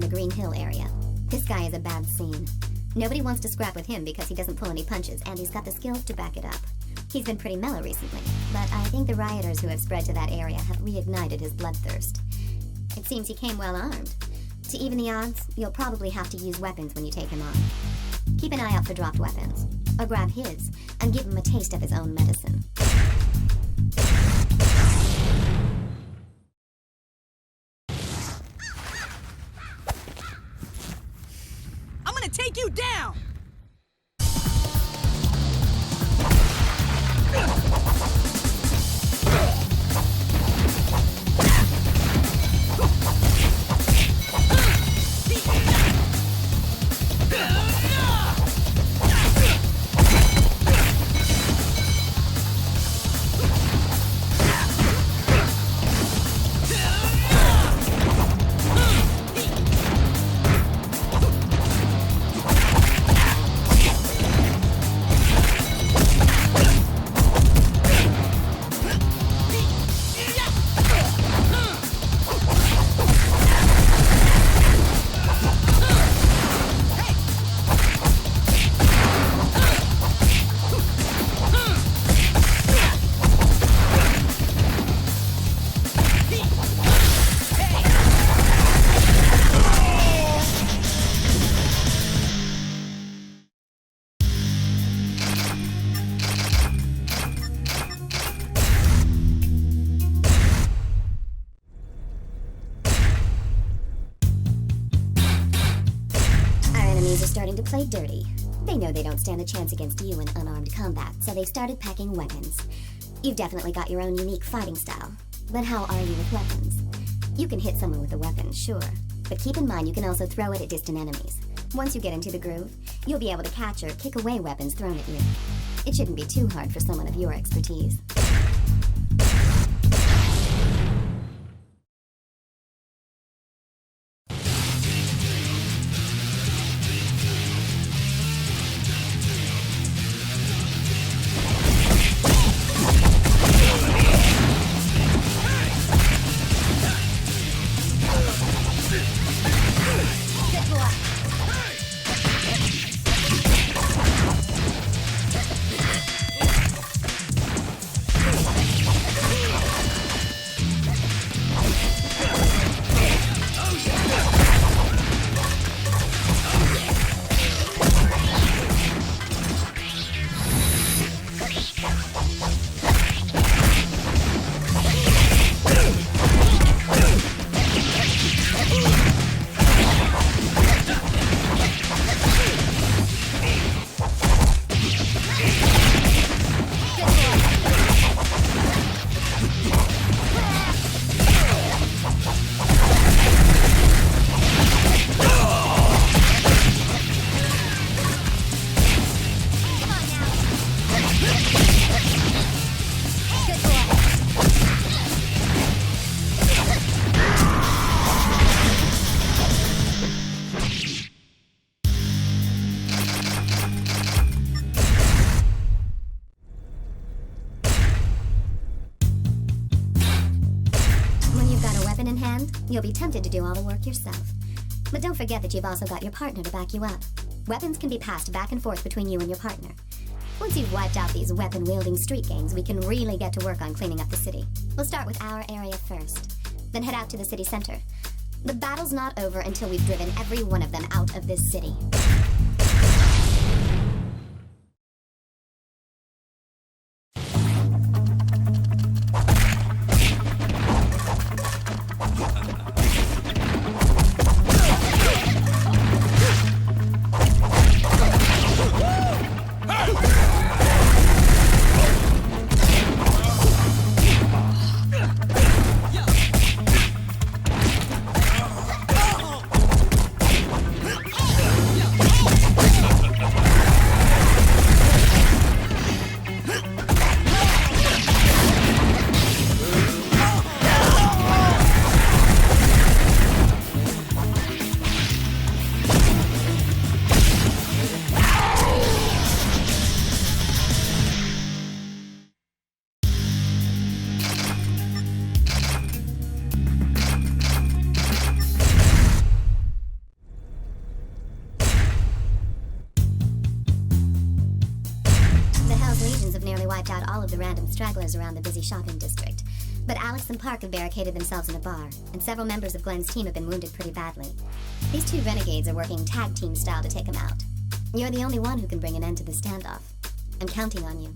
Green Hill area. This guy is a bad scene. Nobody wants to scrap with him because he doesn't pull any punches, and he's got the skills to back it up. He's been pretty mellow recently, but I think the rioters who have spread to that area have reignited his bloodthirst. It seems he came well armed. To even the odds, you'll probably have to use weapons when you take him on. Keep an eye out for dropped weapons, or grab his, and give him a taste of his own medicine. I'm gonna take you down! enemies are starting to play dirty. They know they don't stand a chance against you in unarmed combat, so they've started packing weapons. You've definitely got your own unique fighting style. But how are you with weapons? You can hit someone with a weapon, sure. But keep in mind you can also throw it at distant enemies. Once you get into the groove, you'll be able to catch or kick away weapons thrown at you. It shouldn't be too hard for someone of your expertise. In hand, you'll be tempted to do all the work yourself. But don't forget that you've also got your partner to back you up. Weapons can be passed back and forth between you and your partner. Once you've wiped out these weapon-wielding street gangs, we can really get to work on cleaning up the city. We'll start with our area first, then head out to the city center. The battle's not over until we've driven every one of them out of this city. Wiped out all of the random stragglers around the busy shopping district. But Alex and Park have barricaded themselves in a bar, and several members of Glenn's team have been wounded pretty badly. These two renegades are working tag team style to take them out. You're the only one who can bring an end to the standoff. I'm counting on you.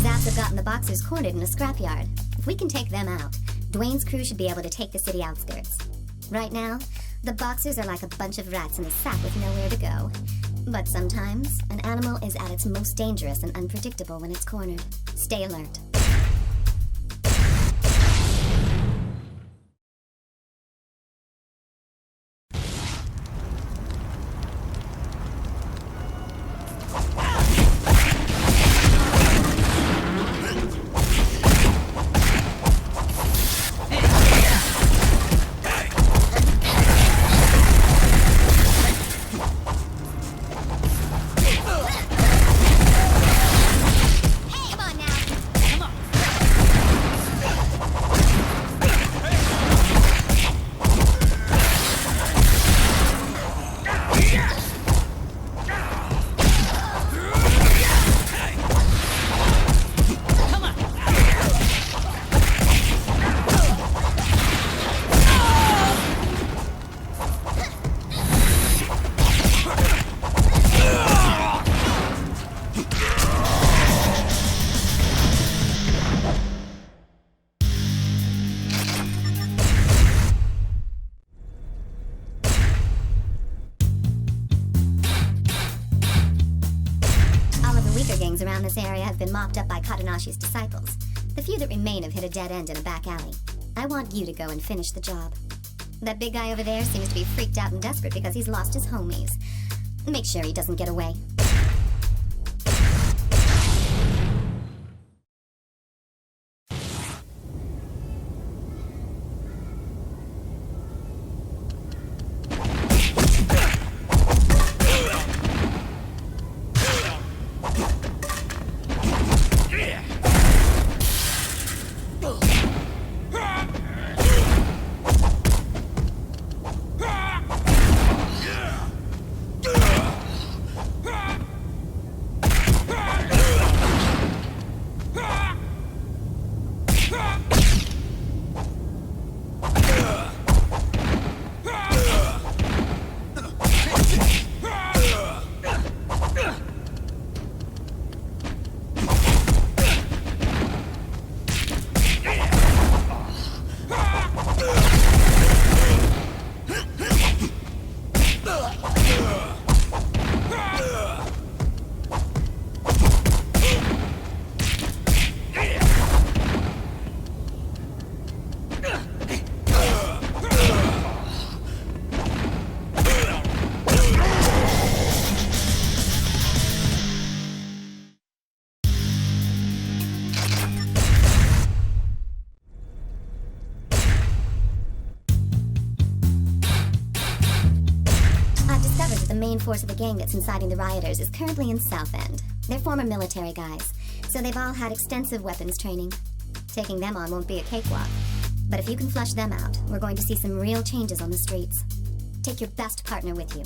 Zaps have gotten the Boxers cornered in a scrapyard. If we can take them out, Dwayne's crew should be able to take the city outskirts. Right now, the Boxers are like a bunch of rats in a sack with nowhere to go. But sometimes, an animal is at its most dangerous and unpredictable when it's cornered. Stay alert. Around this area have been mopped up by Katanashi's disciples. The few that remain have hit a dead end in a back alley. I want you to go and finish the job. That big guy over there seems to be freaked out and desperate because he's lost his homies. Make sure he doesn't get away. The main force of the gang that's inciting the rioters is currently in Southend. They're former military guys, so they've all had extensive weapons training. Taking them on won't be a cakewalk, but if you can flush them out, we're going to see some real changes on the streets. Take your best partner with you.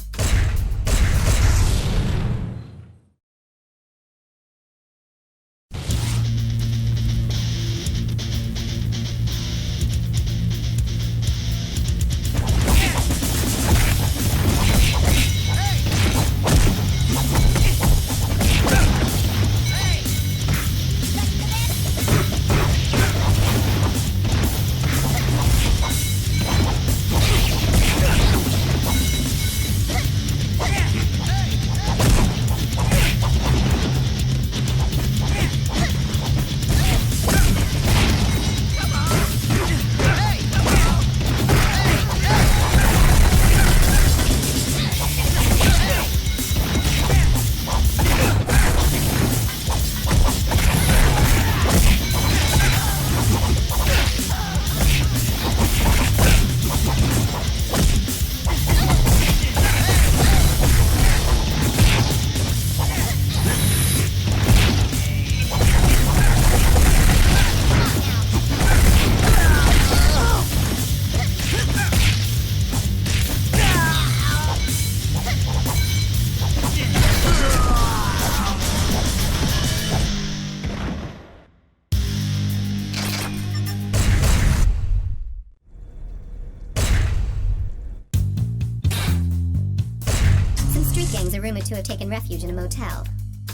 Gangs are rumored to have taken refuge in a motel.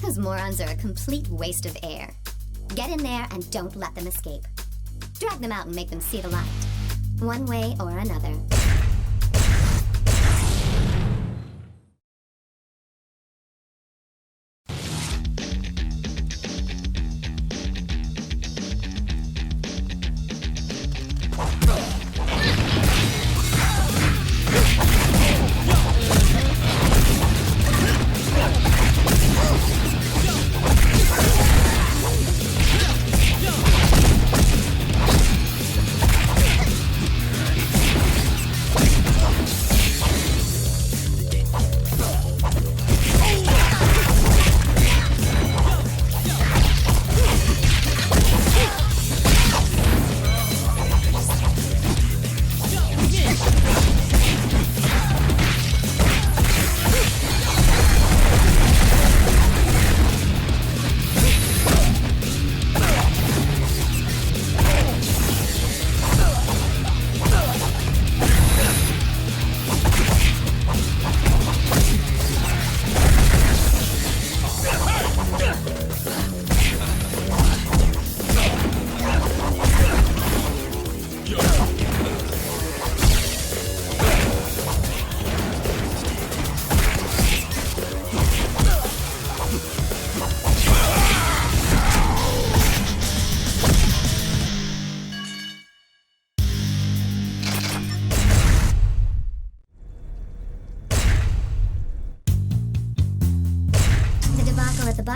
Those morons are a complete waste of air. Get in there and don't let them escape. Drag them out and make them see the light. One way or another.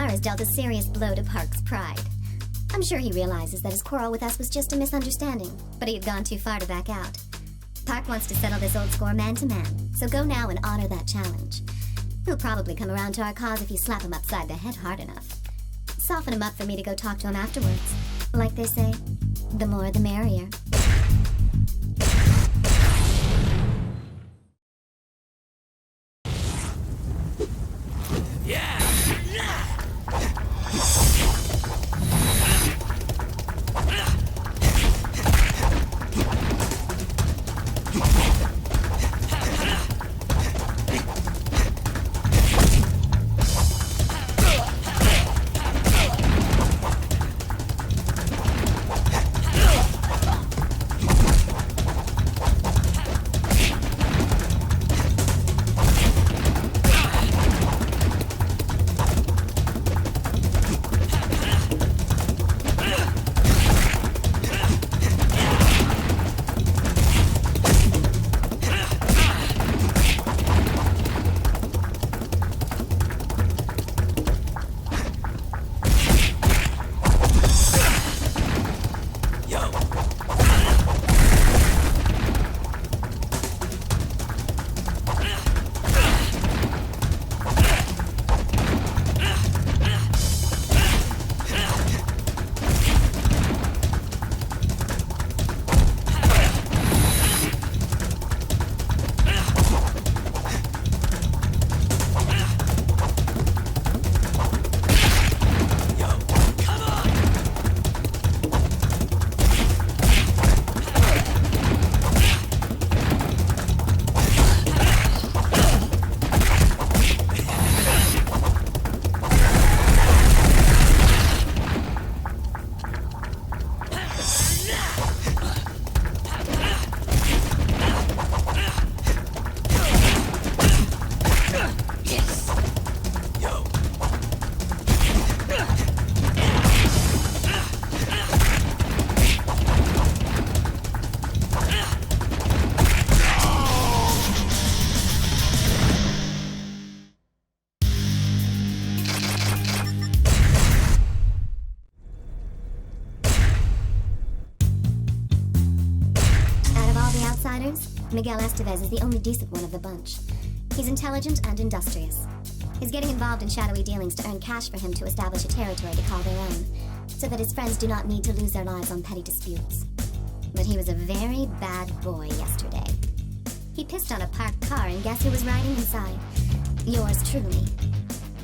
Has dealt a serious blow to Park's pride. I'm sure he realizes that his quarrel with us was just a misunderstanding, but he had gone too far to back out. Park wants to settle this old score man to man, so go now and honor that challenge. He'll probably come around to our cause if you slap him upside the head hard enough. Soften him up for me to go talk to him afterwards. Like they say, the more the merrier. Miguel Estevez is the only decent one of the bunch. He's intelligent and industrious. He's getting involved in shadowy dealings to earn cash for him to establish a territory to call their own, so that his friends do not need to lose their lives on petty disputes. But he was a very bad boy yesterday. He pissed on a parked car, and guess who was riding inside? Yours truly.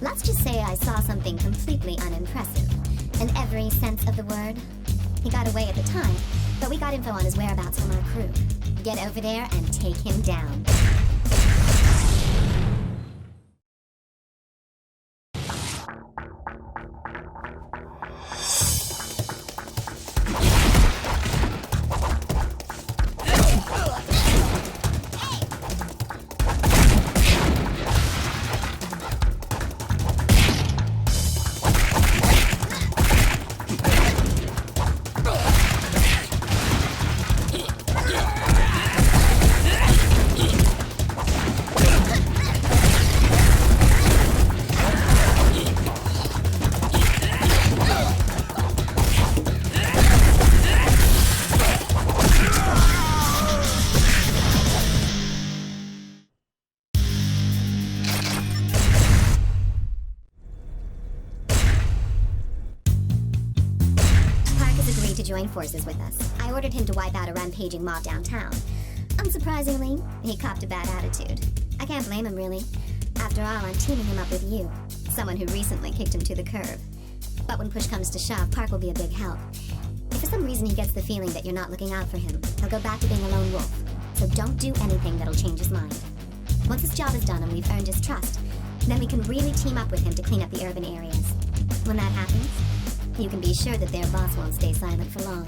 Let's just say I saw something completely unimpressive, in every sense of the word. He got away at the time, but we got info on his whereabouts from our crew. Get over there and take him down. to join forces with us. I ordered him to wipe out a rampaging mob downtown. Unsurprisingly, he copped a bad attitude. I can't blame him, really. After all, I'm teaming him up with you, someone who recently kicked him to the curb. But when push comes to shove, Park will be a big help. If for some reason he gets the feeling that you're not looking out for him, he'll go back to being a lone wolf. So don't do anything that'll change his mind. Once his job is done and we've earned his trust, then we can really team up with him to clean up the urban areas. When that happens, you can be sure that their boss won't stay silent for long.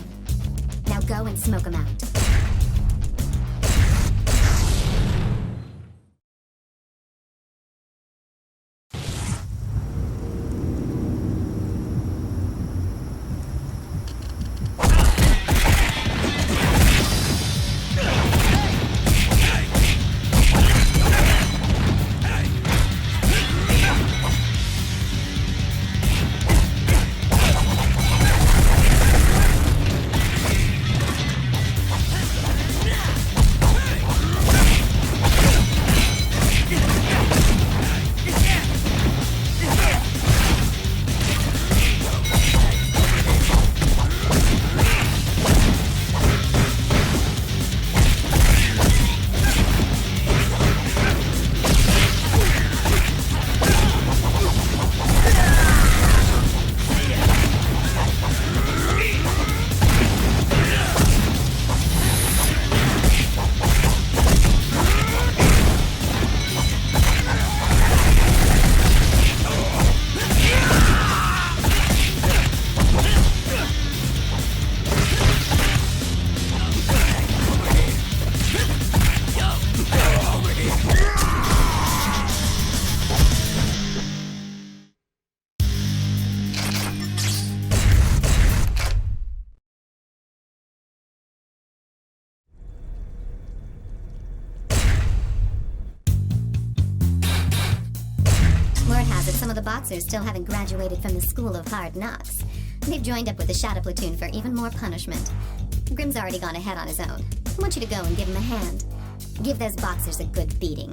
Now go and smoke him out. Some of the boxers still haven't graduated from the School of Hard Knocks. They've joined up with the Shadow Platoon for even more punishment. Grim's already gone ahead on his own. I want you to go and give him a hand. Give those boxers a good beating.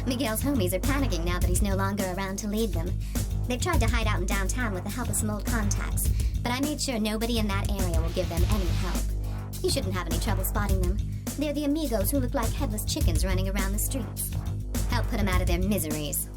Miguel's homies are panicking now that he's no longer around to lead them. They've tried to hide out in downtown with the help of some old contacts, but I made sure nobody in that area will give them any help. You shouldn't have any trouble spotting them. They're the amigos who look like headless chickens running around the streets. Help put them out of their miseries.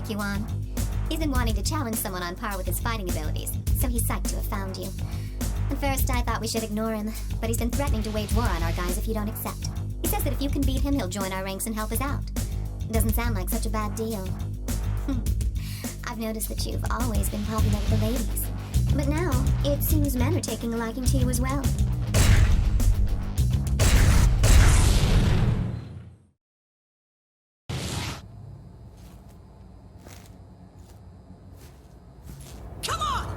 take you on. He's been wanting to challenge someone on par with his fighting abilities, so he's psyched to have found you. At first, I thought we should ignore him, but he's been threatening to wage war on our guys if you don't accept. He says that if you can beat him, he'll join our ranks and help us out. Doesn't sound like such a bad deal. I've noticed that you've always been popular with the ladies. But now, it seems men are taking a liking to you as well. Come on!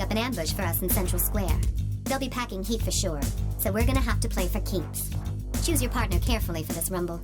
An ambush for us in Central Square. They'll be packing heat for sure, so we're gonna have to play for keeps. Choose your partner carefully for this rumble.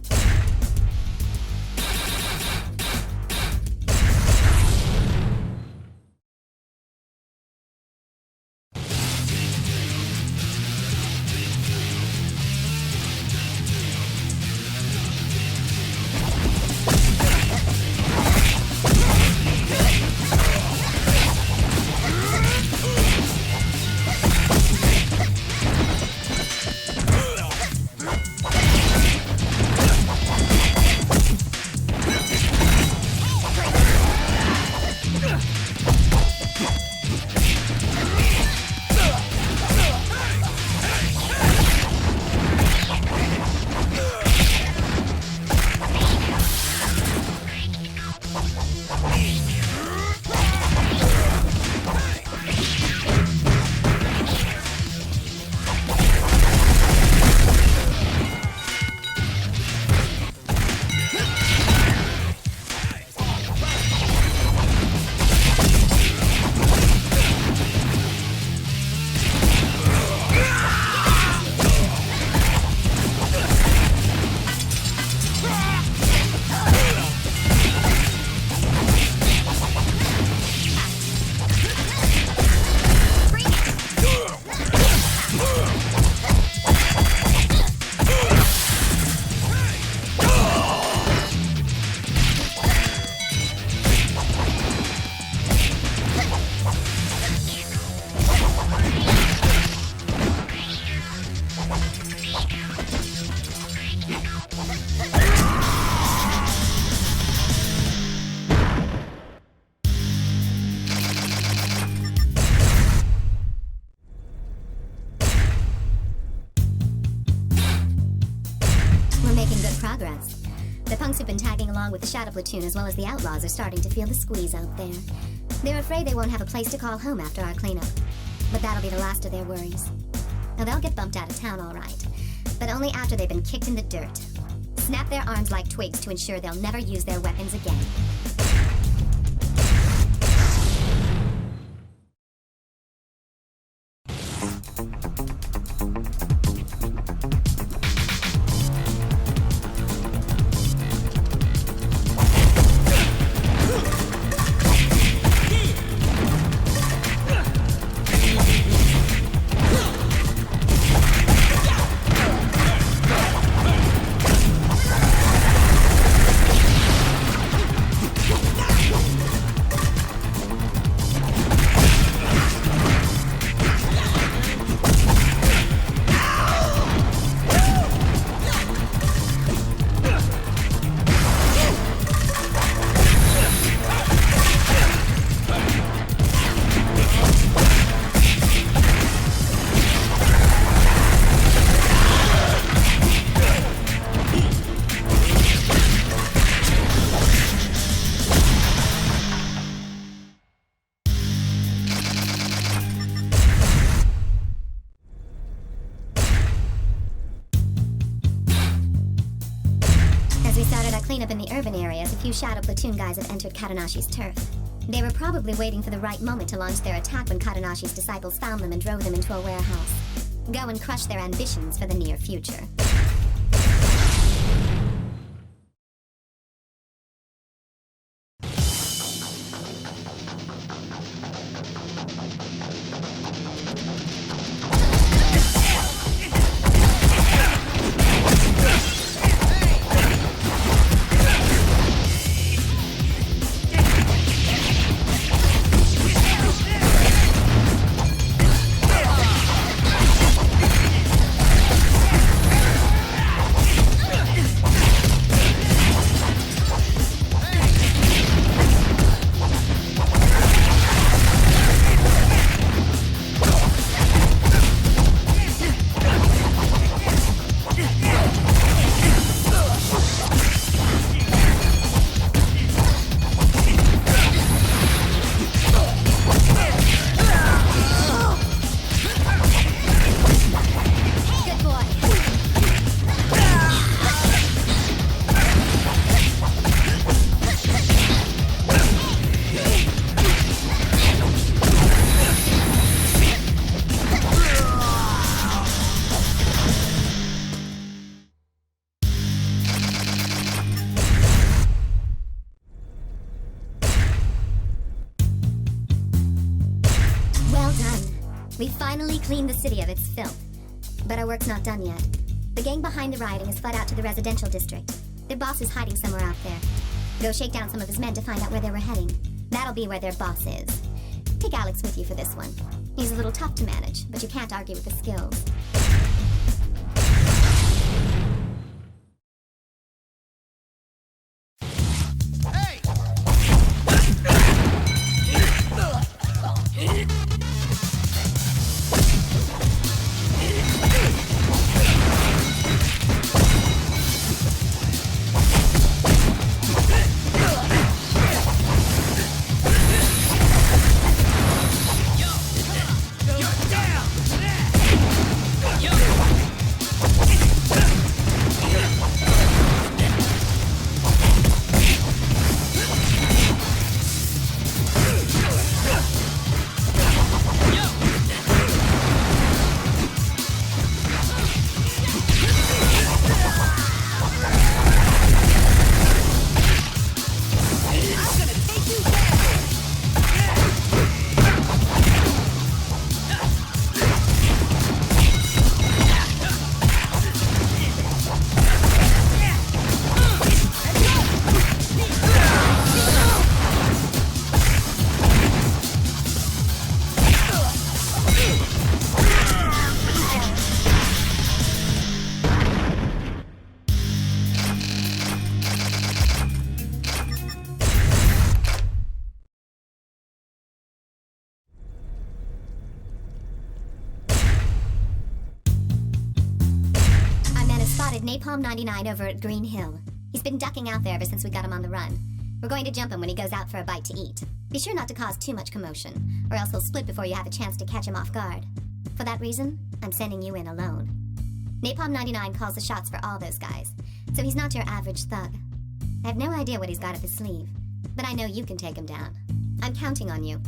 Progress. The punks who've been tagging along with the Shadow Platoon as well as the Outlaws are starting to feel the squeeze out there. They're afraid they won't have a place to call home after our cleanup. But that'll be the last of their worries. Now they'll get bumped out of town all right, but only after they've been kicked in the dirt. Snap their arms like twigs to ensure they'll never use their weapons again. cleanup in the urban areas, a few Shadow Platoon guys have entered Katanashi's turf. They were probably waiting for the right moment to launch their attack when Katanashi's disciples found them and drove them into a warehouse. Go and crush their ambitions for the near future. We finally cleaned the city of its filth. But our work's not done yet. The gang behind the rioting has fled out to the residential district. Their boss is hiding somewhere out there. Go shake down some of his men to find out where they were heading. That'll be where their boss is. Take Alex with you for this one. He's a little tough to manage, but you can't argue with his skills. Napalm 99 over at Green Hill. He's been ducking out there ever since we got him on the run. We're going to jump him when he goes out for a bite to eat. Be sure not to cause too much commotion, or else he'll split before you have a chance to catch him off guard. For that reason, I'm sending you in alone. Napalm 99 calls the shots for all those guys, so he's not your average thug. I have no idea what he's got up his sleeve, but I know you can take him down. I'm counting on you.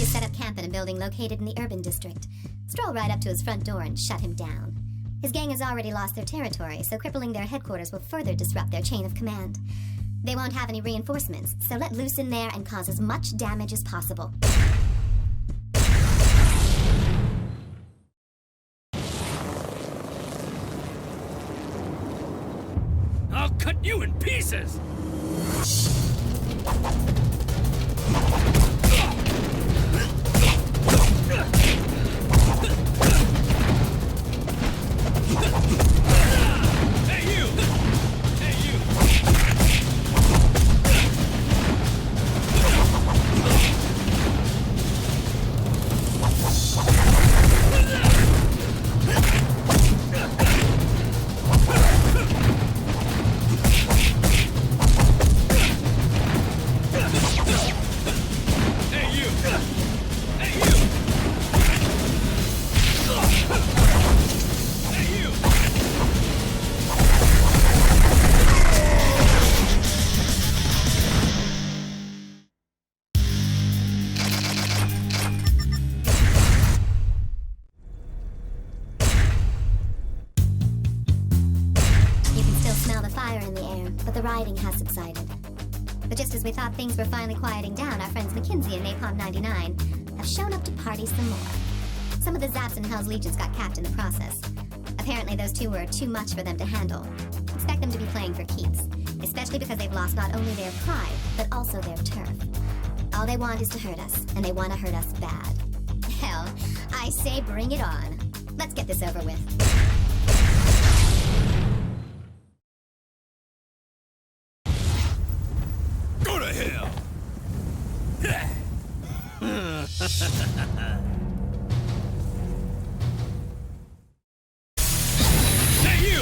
He has set up camp in a building located in the urban district. Stroll right up to his front door and shut him down. His gang has already lost their territory, so crippling their headquarters will further disrupt their chain of command. They won't have any reinforcements, so let loose in there and cause as much damage as possible. I'll cut you in pieces! Hey, you! Hey, you! Has subsided. But just as we thought things were finally quieting down, our friends McKinsey and Napalm 99 have shown up to party some more. Some of the Zaps and Hell's Legions got capped in the process. Apparently those two were too much for them to handle. Expect them to be playing for keeps, especially because they've lost not only their pride, but also their turf. All they want is to hurt us, and they want to hurt us bad. Hell, I say bring it on. Let's get this over with. Go to hell! Hey, you!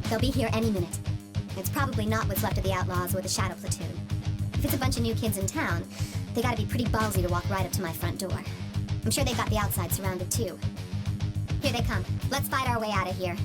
They'll be here any minute. It's probably not what's left of the Outlaws or the Shadow Platoon. If it's a bunch of new kids in town, they gotta be pretty ballsy to walk right up to my front door. I'm sure they've got the outside surrounded too. Here they come. Let's fight our way out of here.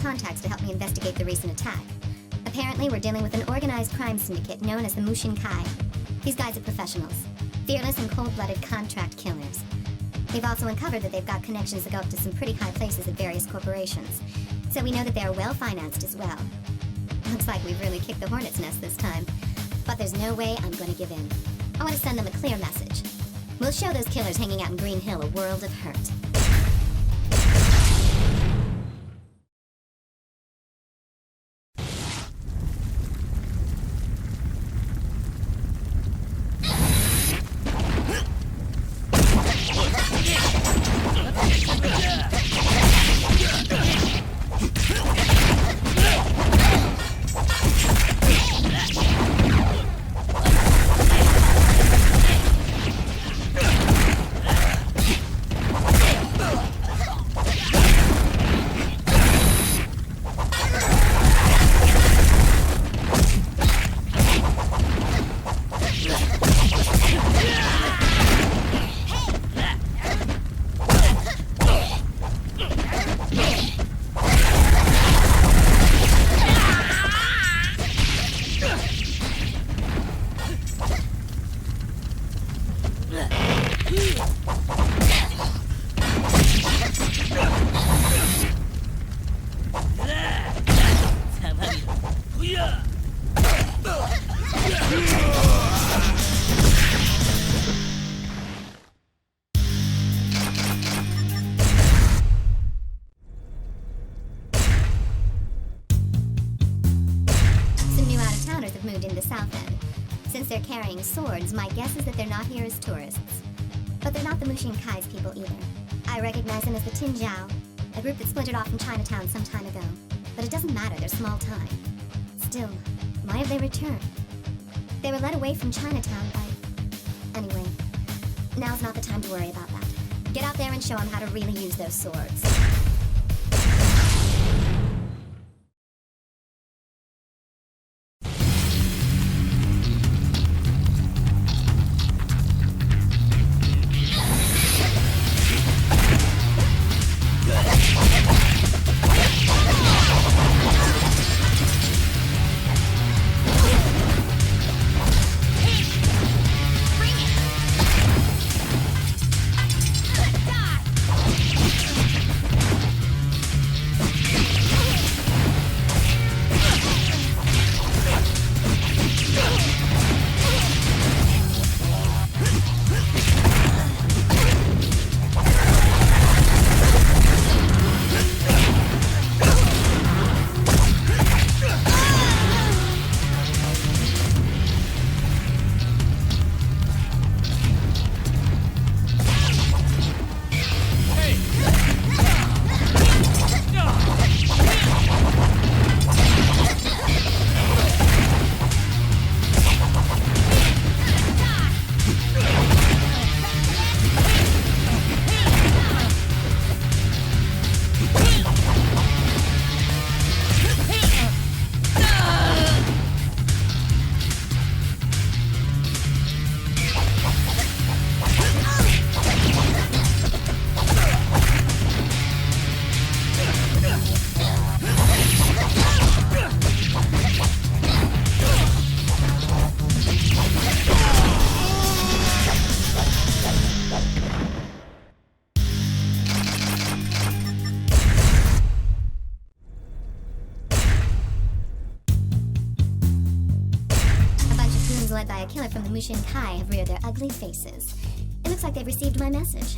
Contacts to help me investigate the recent attack. Apparently, we're dealing with an organized crime syndicate known as the Mushin Kai. These guys are professionals, fearless and cold-blooded contract killers. We've also uncovered that they've got connections that go up to some pretty high places at various corporations. So we know that they're well-financed as well. Looks like we've really kicked the hornet's nest this time. But there's no way I'm going to give in. I want to send them a clear message. We'll show those killers hanging out in Green Hill a world of hurt. Since they're carrying swords, my guess is that they're not here as tourists. But they're not the Mushin Kai's people either. I recognize them as the Tin Zhao, a group that splintered off from Chinatown some time ago. But it doesn't matter, they're small time. Still, why have they returned? They were led away from Chinatown by... Anyway, now's not the time to worry about that. Get out there and show them how to really use those swords. Led by a killer from the Mushin Kai have reared their ugly faces. It looks like they've received my message.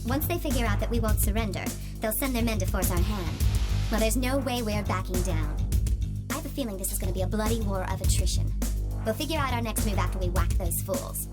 Once they figure out that we won't surrender, they'll send their men to force our hand. Well, there's no way we're backing down. I have a feeling this is going to be a bloody war of attrition. We'll figure out our next move after we whack those fools.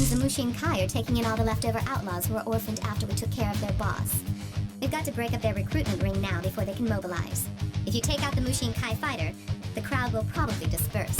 The Mushin Kai are taking in all the leftover outlaws who were orphaned after we took care of their boss. We've got to break up their recruitment ring now before they can mobilize. If you take out the Mushin Kai fighter, the crowd will probably disperse.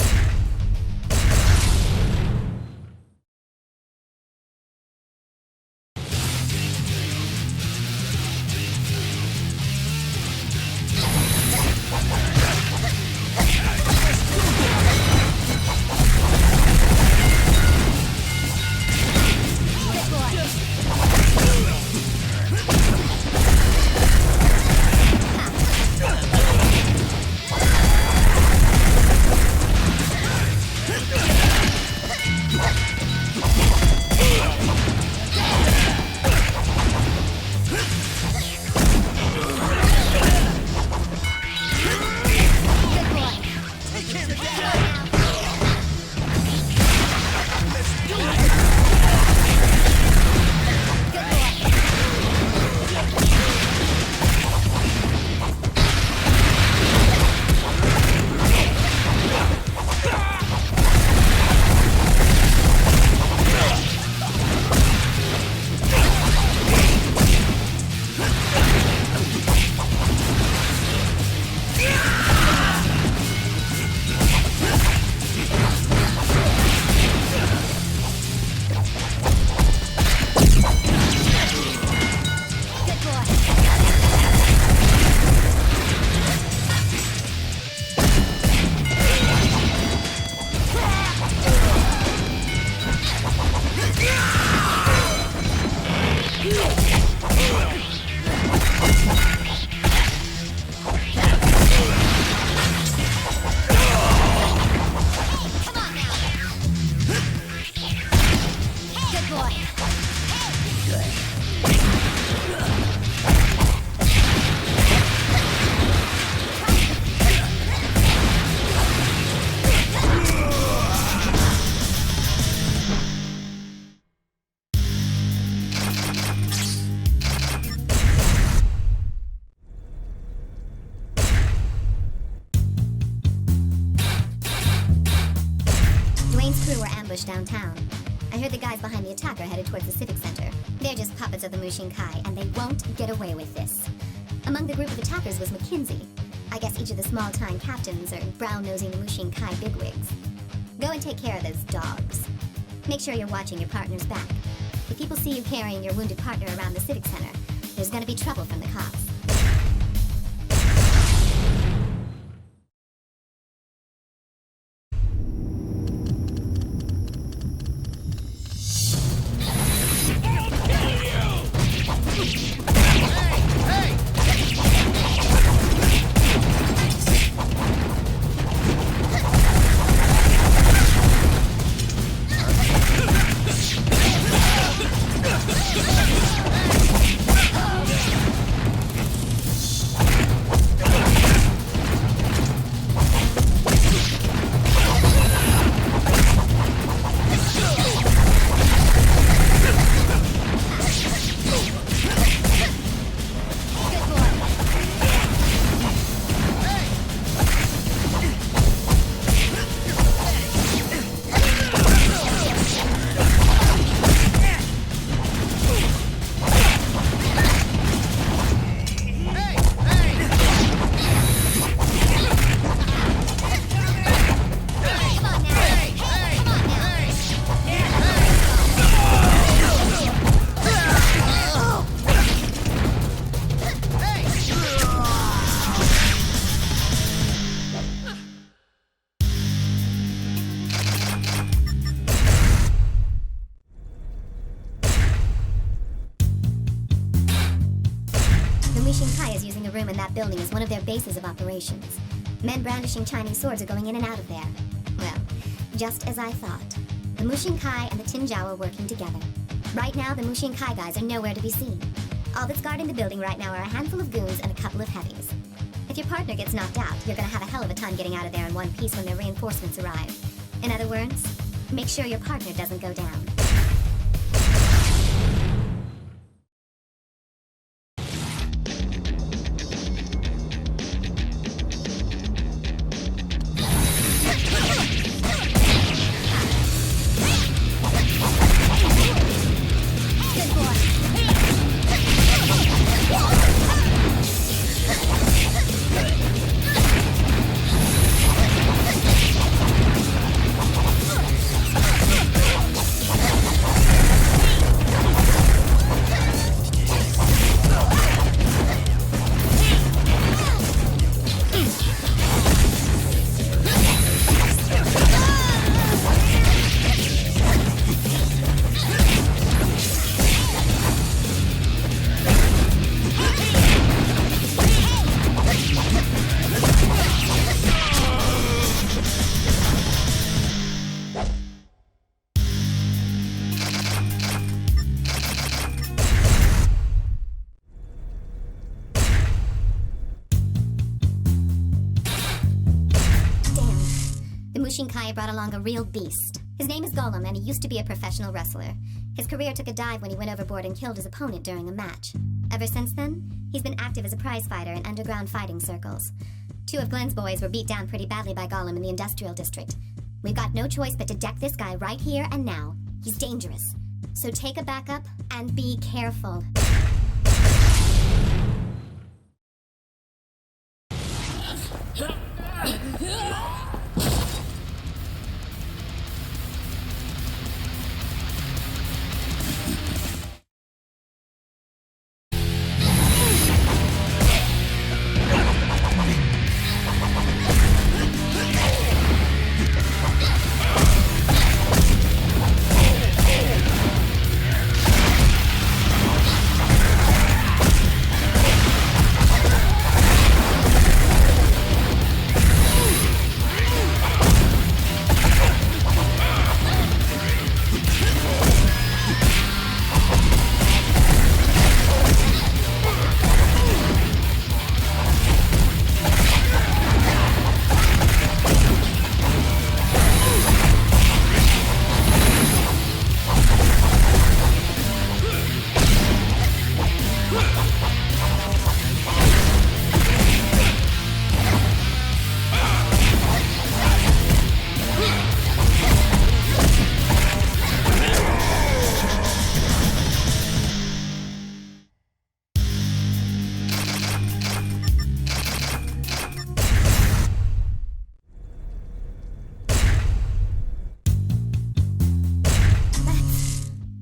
Downtown. I heard the guys behind the attack are headed towards the Civic Center. They're just puppets of the Mushin Kai, and they won't get away with this. Among the group of attackers was McKinsey. I guess each of the small-time captains are brown-nosing the Mushin Kai bigwigs. Go and take care of those dogs. Make sure you're watching your partner's back. If people see you carrying your wounded partner around the Civic Center, there's gonna be trouble from the cops. Mushin Kai is using a room in that building as one of their bases of operations. Men brandishing Chinese swords are going in and out of there. Well, just as I thought. The Mushin Kai and the Tinjiao are working together. Right now, the Mushin Kai guys are nowhere to be seen. All that's guarding the building right now are a handful of goons and a couple of heavies. If your partner gets knocked out, you're gonna have a hell of a time getting out of there in one piece when their reinforcements arrive. In other words, make sure your partner doesn't go down. Mushin Kai brought along a real beast. His name is Golem, and he used to be a professional wrestler. His career took a dive when he went overboard and killed his opponent during a match. Ever since then, he's been active as a prize fighter in underground fighting circles. 2 of Glenn's boys were beat down pretty badly by Golem in the industrial district. We've got no choice but to deck this guy right here and now. He's dangerous. So take a backup and be careful.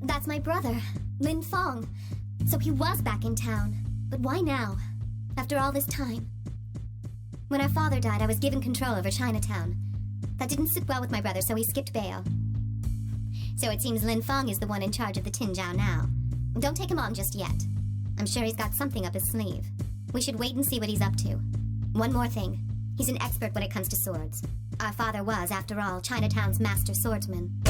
That's my brother, Lin Fong. So he was back in town. But why now? After all this time? When our father died, I was given control over Chinatown. That didn't sit well with my brother, so he skipped bail. So it seems Lin Fong is the one in charge of the Tinjiao now. Don't take him on just yet. I'm sure he's got something up his sleeve. We should wait and see what he's up to. One more thing. He's an expert when it comes to swords. Our father was, after all, Chinatown's master swordsman.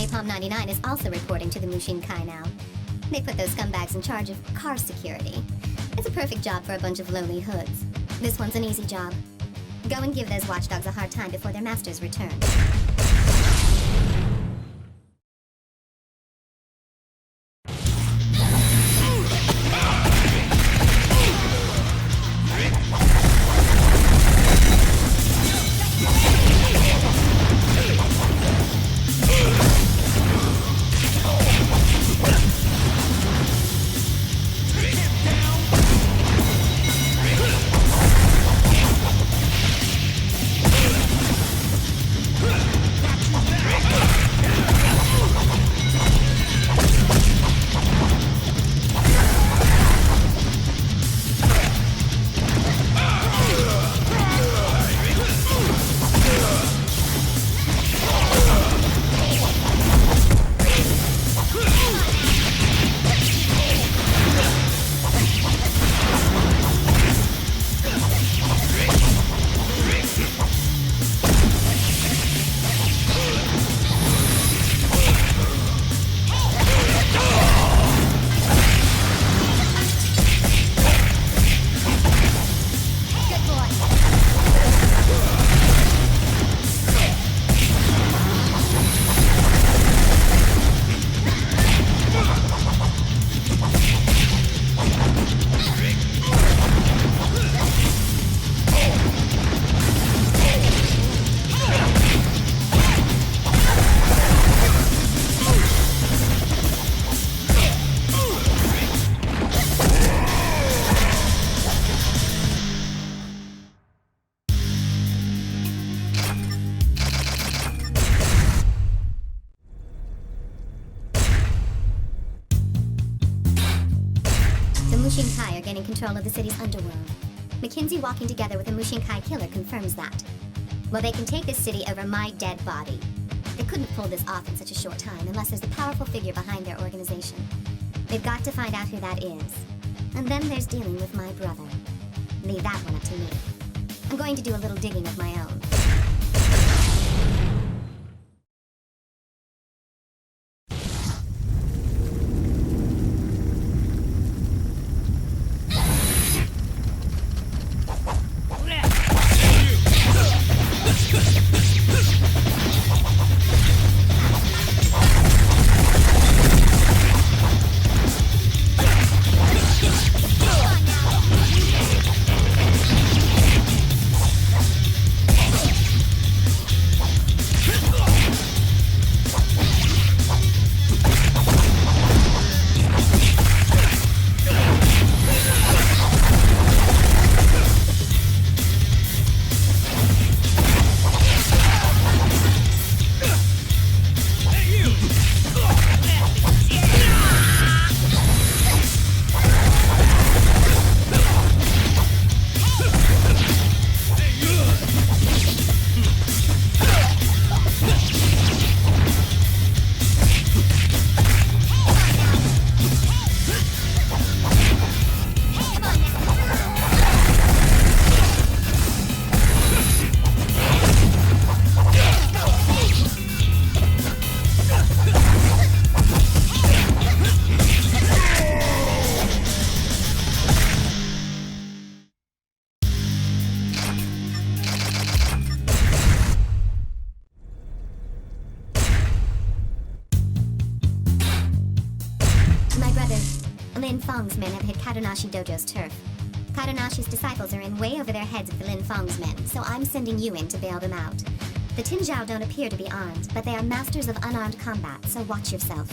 Napalm 99 is also reporting to the Mushin Kai now. They put those scumbags in charge of car security. It's a perfect job for a bunch of lonely hoods. This one's an easy job. Go and give those watchdogs a hard time before their masters return. Mushin Kai are gaining control of the city's underworld. Mackenzie walking together with a Mushin Kai killer confirms that. Well, they can take this city over my dead body. They couldn't have pulled this off in such a short time unless there's a powerful figure behind their organization. They've got to find out who that is. And then there's dealing with my brother. Leave that one up to me. I'm going to do a little digging of my own. Lin Feng's men have hit Kadonashi Dojo's turf. Kadonashi's disciples are in way over their heads of the Lin Feng's men, so I'm sending you in to bail them out. The Tinjiao don't appear to be armed, but they are masters of unarmed combat, so watch yourself.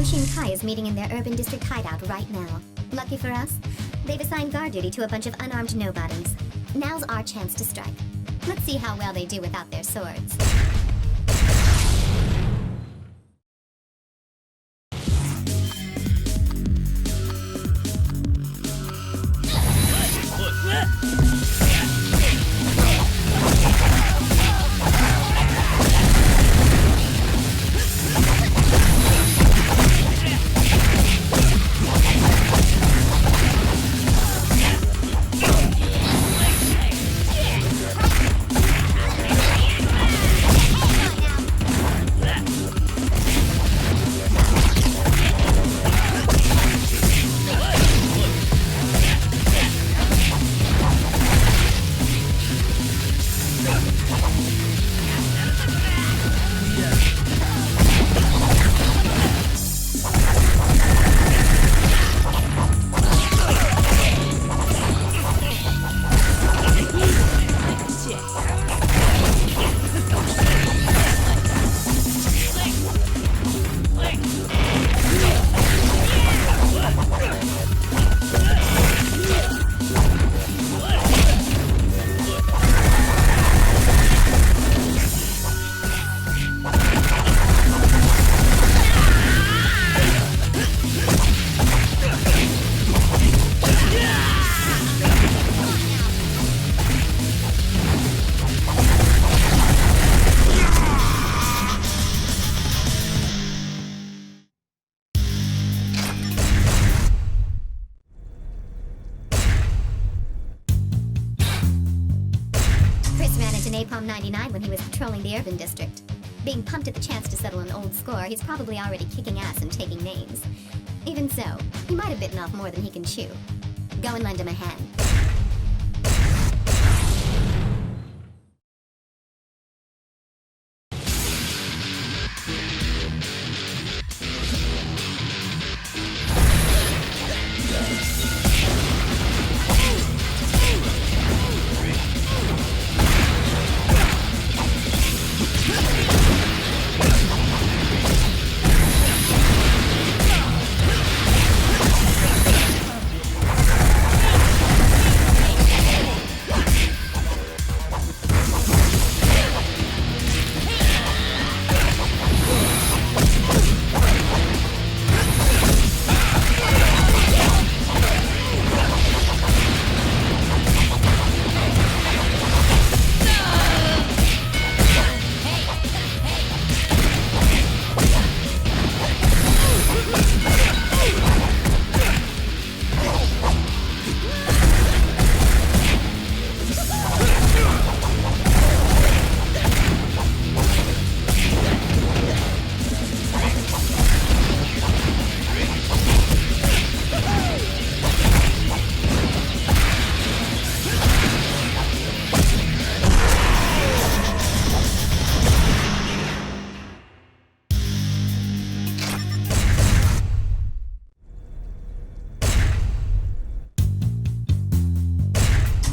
Shin Kai is meeting in their urban district hideout right now. Lucky for us, they've assigned guard duty to a bunch of unarmed nobodies. Now's our chance to strike. Let's see how well they do without their swords. Napalm 99 when he was patrolling the urban district. Being pumped at the chance to settle an old score, he's probably already kicking ass and taking names. Even so, he might have bitten off more than he can chew. Go and lend him a hand.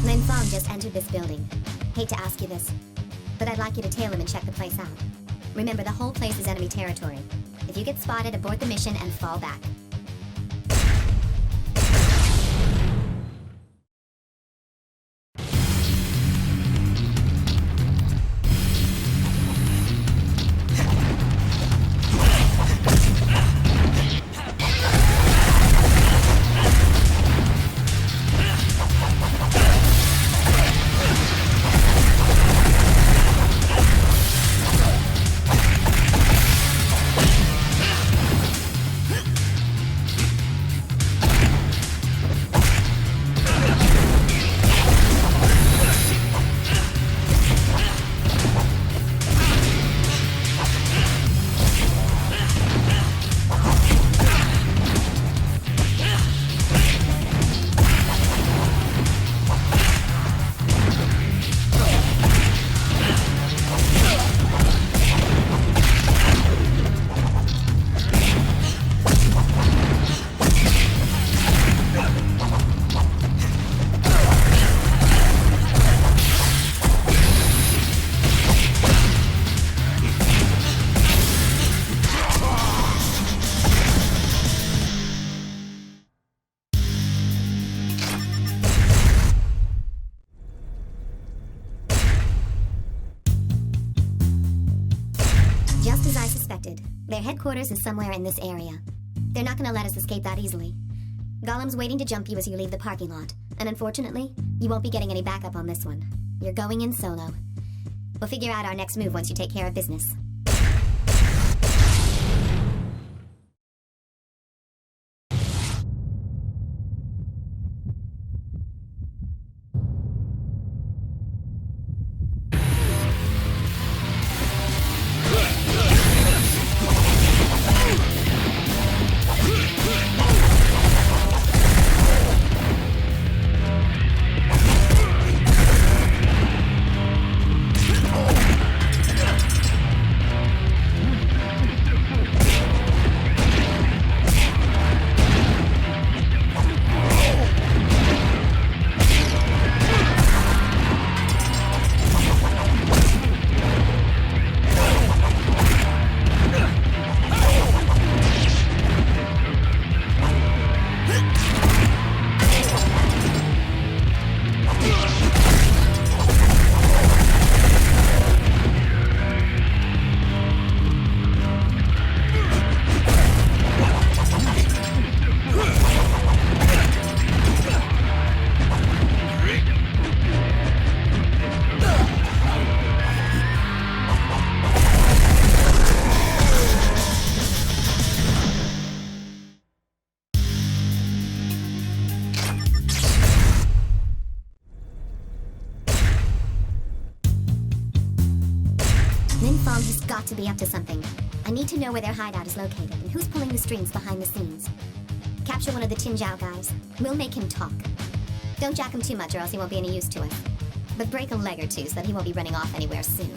Lin Fong just entered this building. Hate to ask you this, but I'd like you to tail him and check the place out. Remember, the whole place is enemy territory. If you get spotted, abort the mission and fall back. I suspected. Their headquarters is somewhere in this area. They're not gonna let us escape that easily. Golem's waiting to jump you as you leave the parking lot, and unfortunately, you won't be getting any backup on this one. You're going in solo. We'll figure out our next move once you take care of business. Linfong got to be up to something. I need to know where their hideout is located and who's pulling the strings behind the scenes. Capture one of the Tinjiao guys. We'll make him talk. Don't jack him too much or else he won't be any use to us. But break a leg or two so that he won't be running off anywhere soon.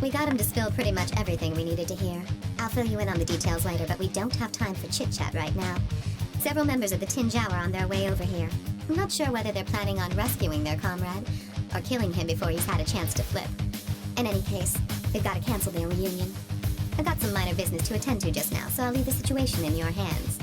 We got him to spill pretty much everything we needed to hear. I'll fill you in on the details later, but we don't have time for chit-chat right now. Several members of the Tinjiao are on their way over here. I'm not sure whether they're planning on rescuing their comrade, or killing him before he's had a chance to flip. In any case, they've got to cancel their reunion. I've got some minor business to attend to just now, so I'll leave the situation in your hands.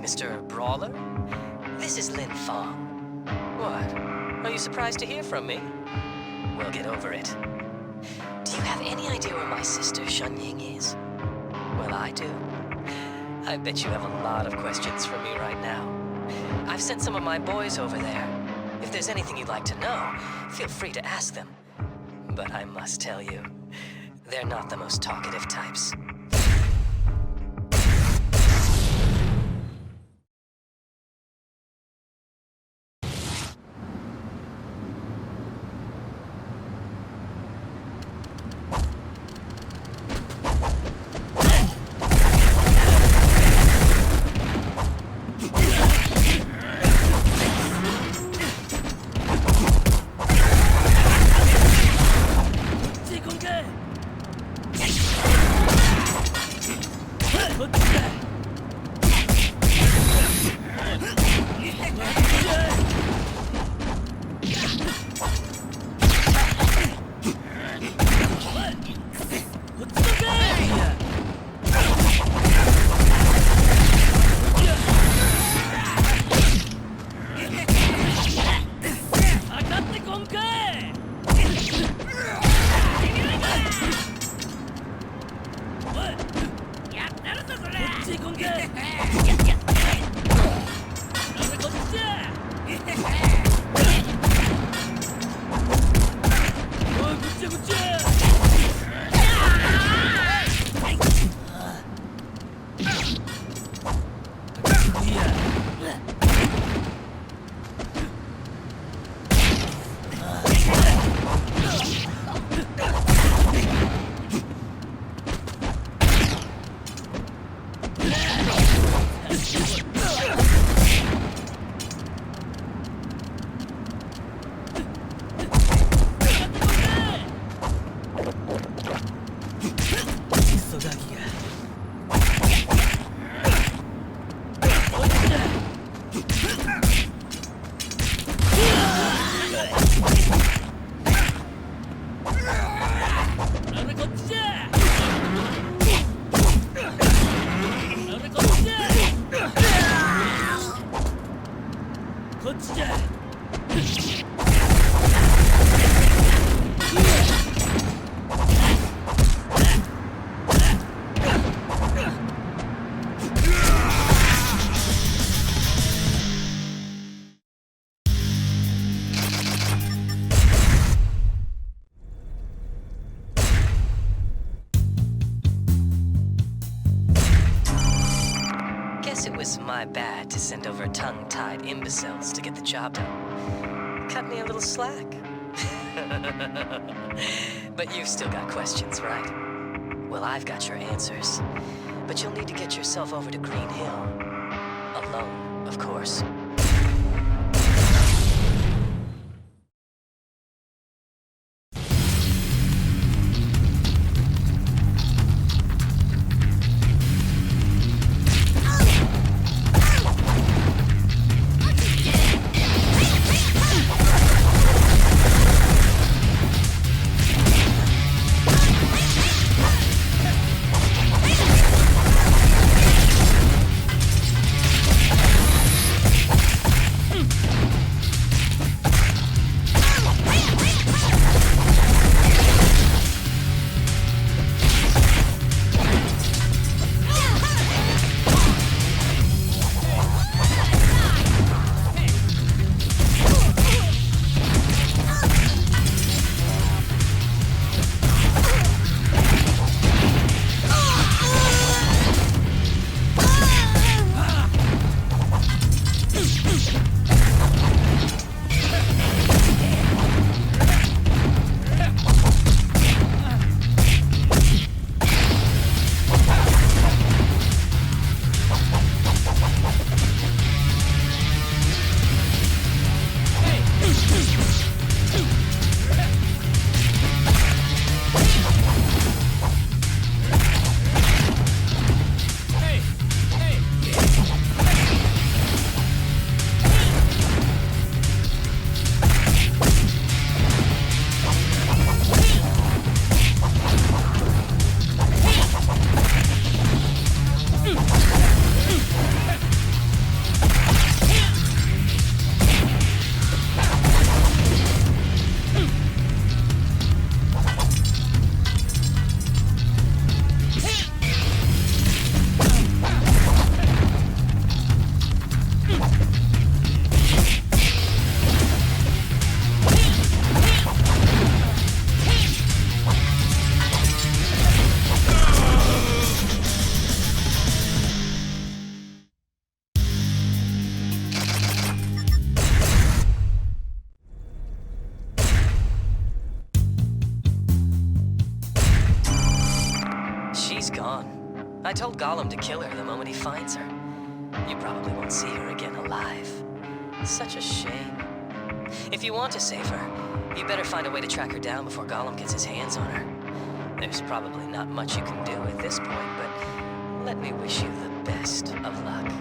Mr. Brawler? This is Lin Fong. What? Are you surprised to hear from me? Well, get over it. Do you have any idea where my sister Shun Ying is? Well, I do. I bet you have a lot of questions for me right now. I've sent some of my boys over there. If there's anything you'd like to know, feel free to ask them. But I must tell you, they're not the most talkative types. It was my bad to send over tongue-tied imbeciles to get the job done. Cut me a little slack. But you've still got questions, right? Well, I've got your answers. But you'll need to get yourself over to Green Hill. Alone, of course. told Gollum to kill her the moment he finds her. You probably won't see her again alive. Such a shame. If you want to save her, you better find a way to track her down before Gollum gets his hands on her. There's probably not much you can do at this point, but let me wish you the best of luck.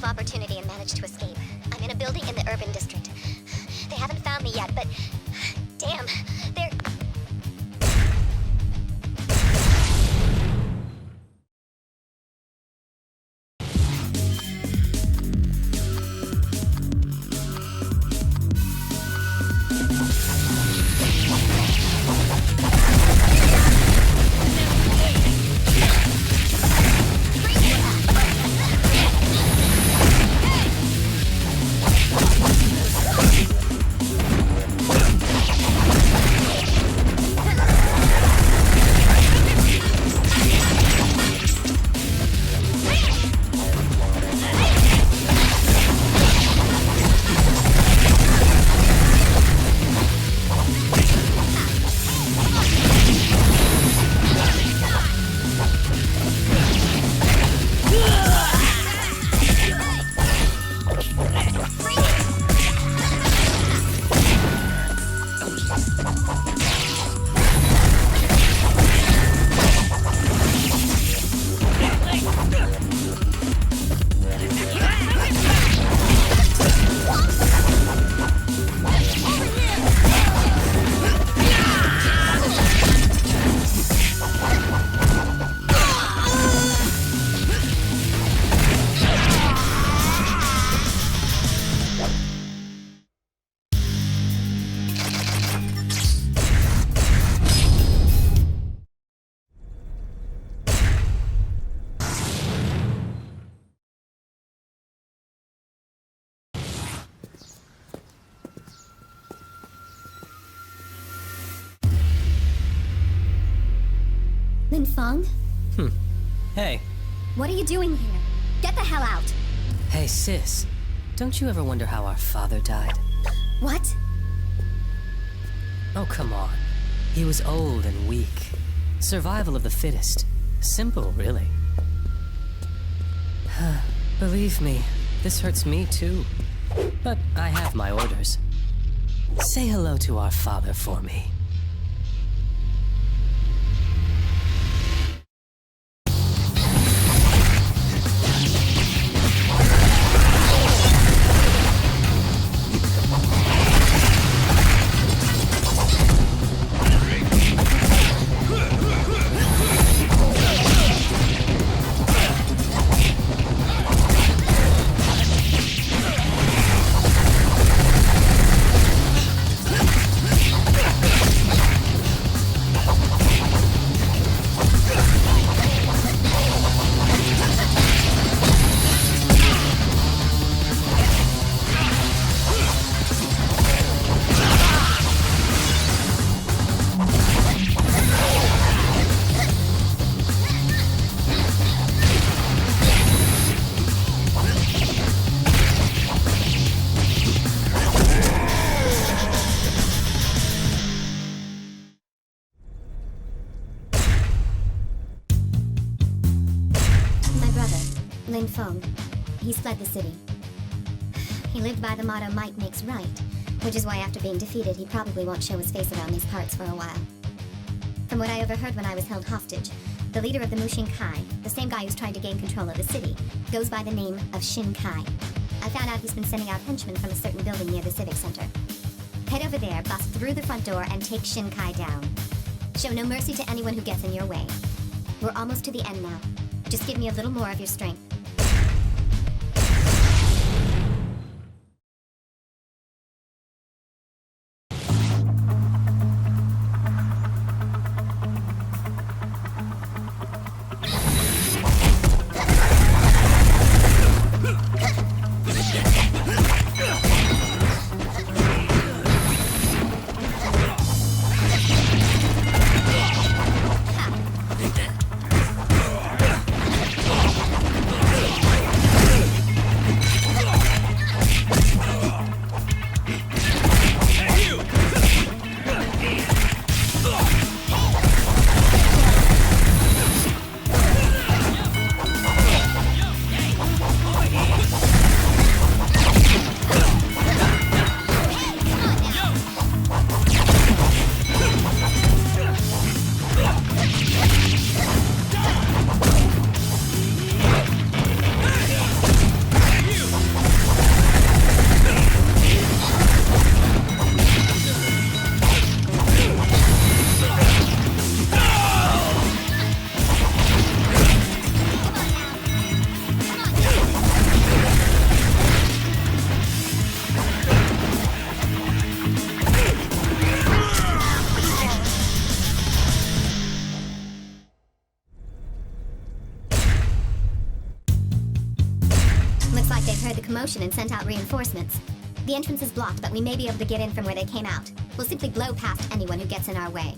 Opportunity and managed to escape. I'm in a building in the urban district. They haven't found me yet, but damn, they're... Lin Feng? Hey. What are you doing here? Get the hell out! Hey, sis. Don't you ever wonder how our father died? What? Oh, come on. He was old and weak. Survival of the fittest. Simple, really. Believe me, this hurts me too. But I have my orders. Say hello to our father for me. he's fled the city. He lived by the motto, might makes right, which is why after being defeated, he probably won't show his face around these parts for a while. From what I overheard when I was held hostage, the leader of the Mushin Kai, the same guy who's tried to gain control of the city, goes by the name of Shin Kai. I found out he's been sending out henchmen from a certain building near the Civic Center. Head over there, bust through the front door, and take Shin Kai down. Show no mercy to anyone who gets in your way. We're almost to the end now. Just give me a little more of your strength. And sent out reinforcements. The entrance is blocked, but we may be able to get in from where they came out. We'll simply blow past anyone who gets in our way.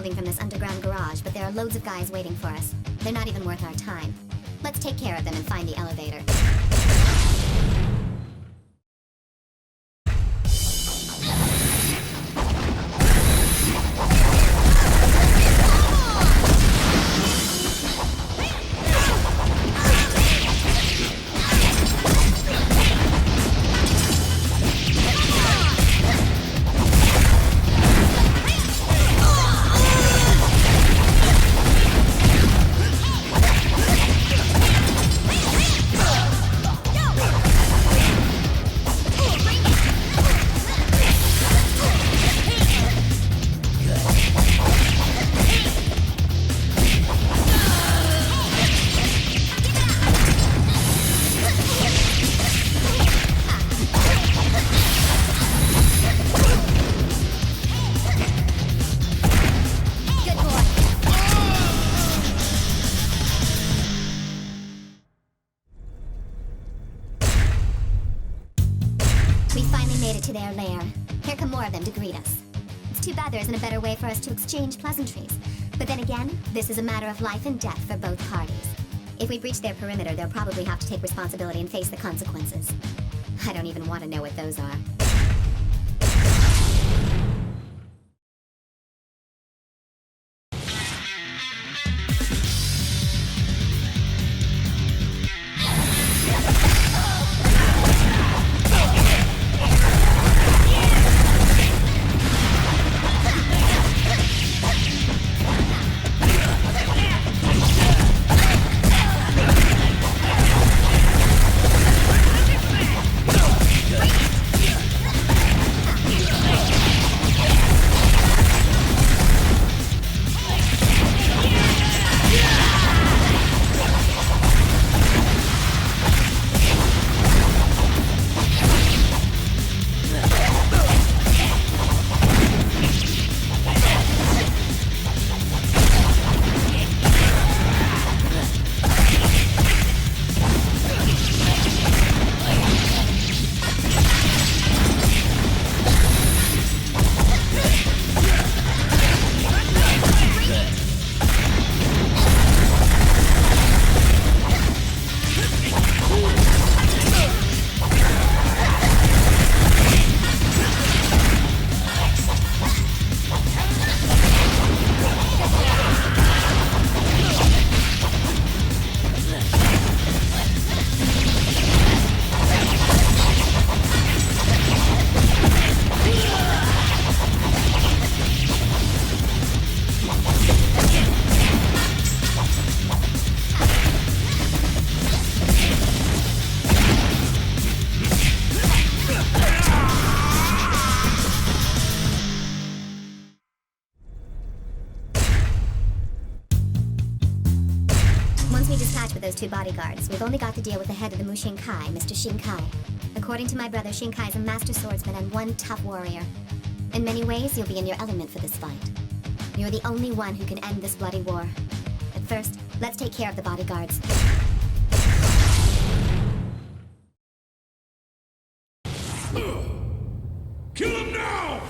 From this underground garage, but there are loads of guys waiting for us. They're not even worth our time. Let's take care of them and find the elevator. To their lair. Here come more of them to greet us. It's too bad there isn't a better way for us to exchange pleasantries. But then again, this is a matter of life and death for both parties. If we breach their perimeter, they'll probably have to take responsibility and face the consequences. I don't even want to know what those are. Once we dispatch with those two bodyguards, we've only got to deal with the head of the Mushinkai, Mr. Shinkai. According to my brother, Shinkai is a master swordsman and one tough warrior. In many ways, you'll be in your element for this fight. You're the only one who can end this bloody war. But first, let's take care of the bodyguards. Kill him now!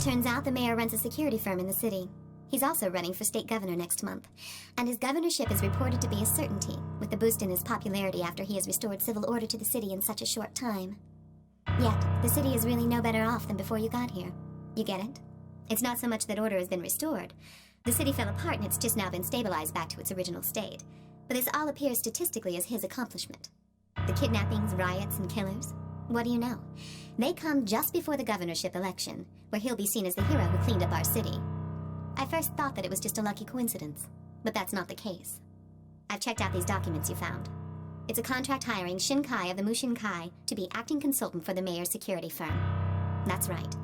Turns out the mayor runs a security firm in the city. He's also running for state governor next month, and his governorship is reported to be a certainty, with the boost in his popularity after he has restored civil order to the city in such a short time. Yet, the city is really no better off than before you got here. You get it? It's not so much that order has been restored. The city fell apart and it's just now been stabilized back to its original state. But this all appears statistically as his accomplishment. The kidnappings, riots, and killers. What do you know? They come just before the governorship election, where he'll be seen as the hero who cleaned up our city. I first thought that it was just a lucky coincidence, but that's not the case. I've checked out these documents you found. It's a contract hiring Shin Kai of the Mushin Kai to be acting consultant for the mayor's security firm. That's right.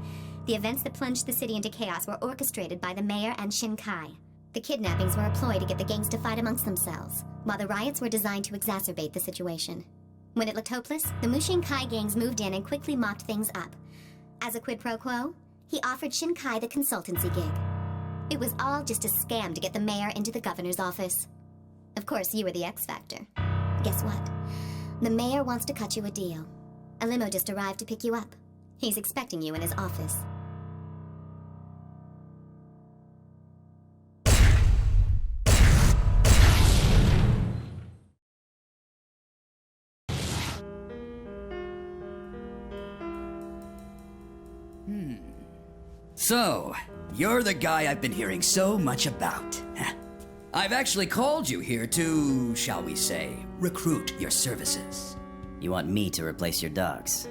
The events that plunged the city into chaos were orchestrated by the mayor and Shin Kai. The kidnappings were a ploy to get the gangs to fight amongst themselves, while the riots were designed to exacerbate the situation. When it looked hopeless, the Mushin Kai gangs moved in and quickly mopped things up. As a quid pro quo, he offered Shin Kai the consultancy gig. It was all just a scam to get the mayor into the governor's office. Of course, you were the X factor. Guess what? The mayor wants to cut you a deal. A limo just arrived to pick you up. He's expecting you in his office. So, you're the guy I've been hearing so much about. I've actually called you here to, shall we say, recruit your services. You want me to replace your dogs?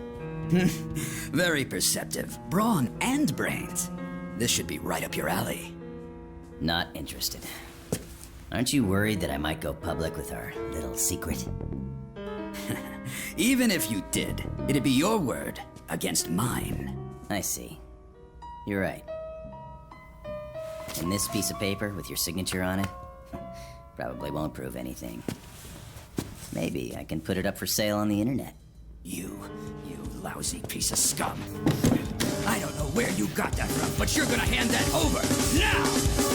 Very perceptive. Brawn and brains. This should be right up your alley. Not interested. Aren't you worried that I might go public with our little secret? Even if you did, it'd be your word against mine. I see. You're right. And this piece of paper with your signature on it probably won't prove anything. Maybe I can put it up for sale on the internet. You lousy piece of scum. I don't know where you got that from, but you're gonna hand that over now!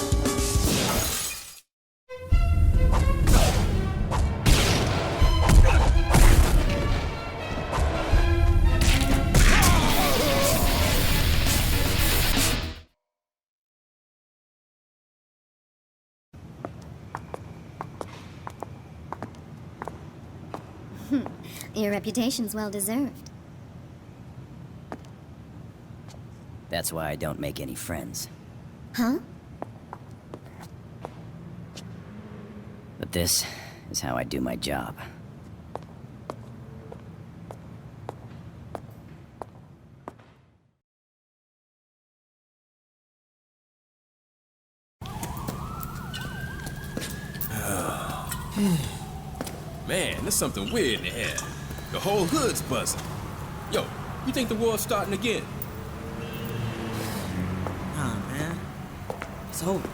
Your reputation's well deserved. That's why I don't make any friends. Huh? But this is how I do my job. Man, there's something weird in the air. The whole hood's buzzing. Yo, you think the war's starting again? Nah, man. It's over.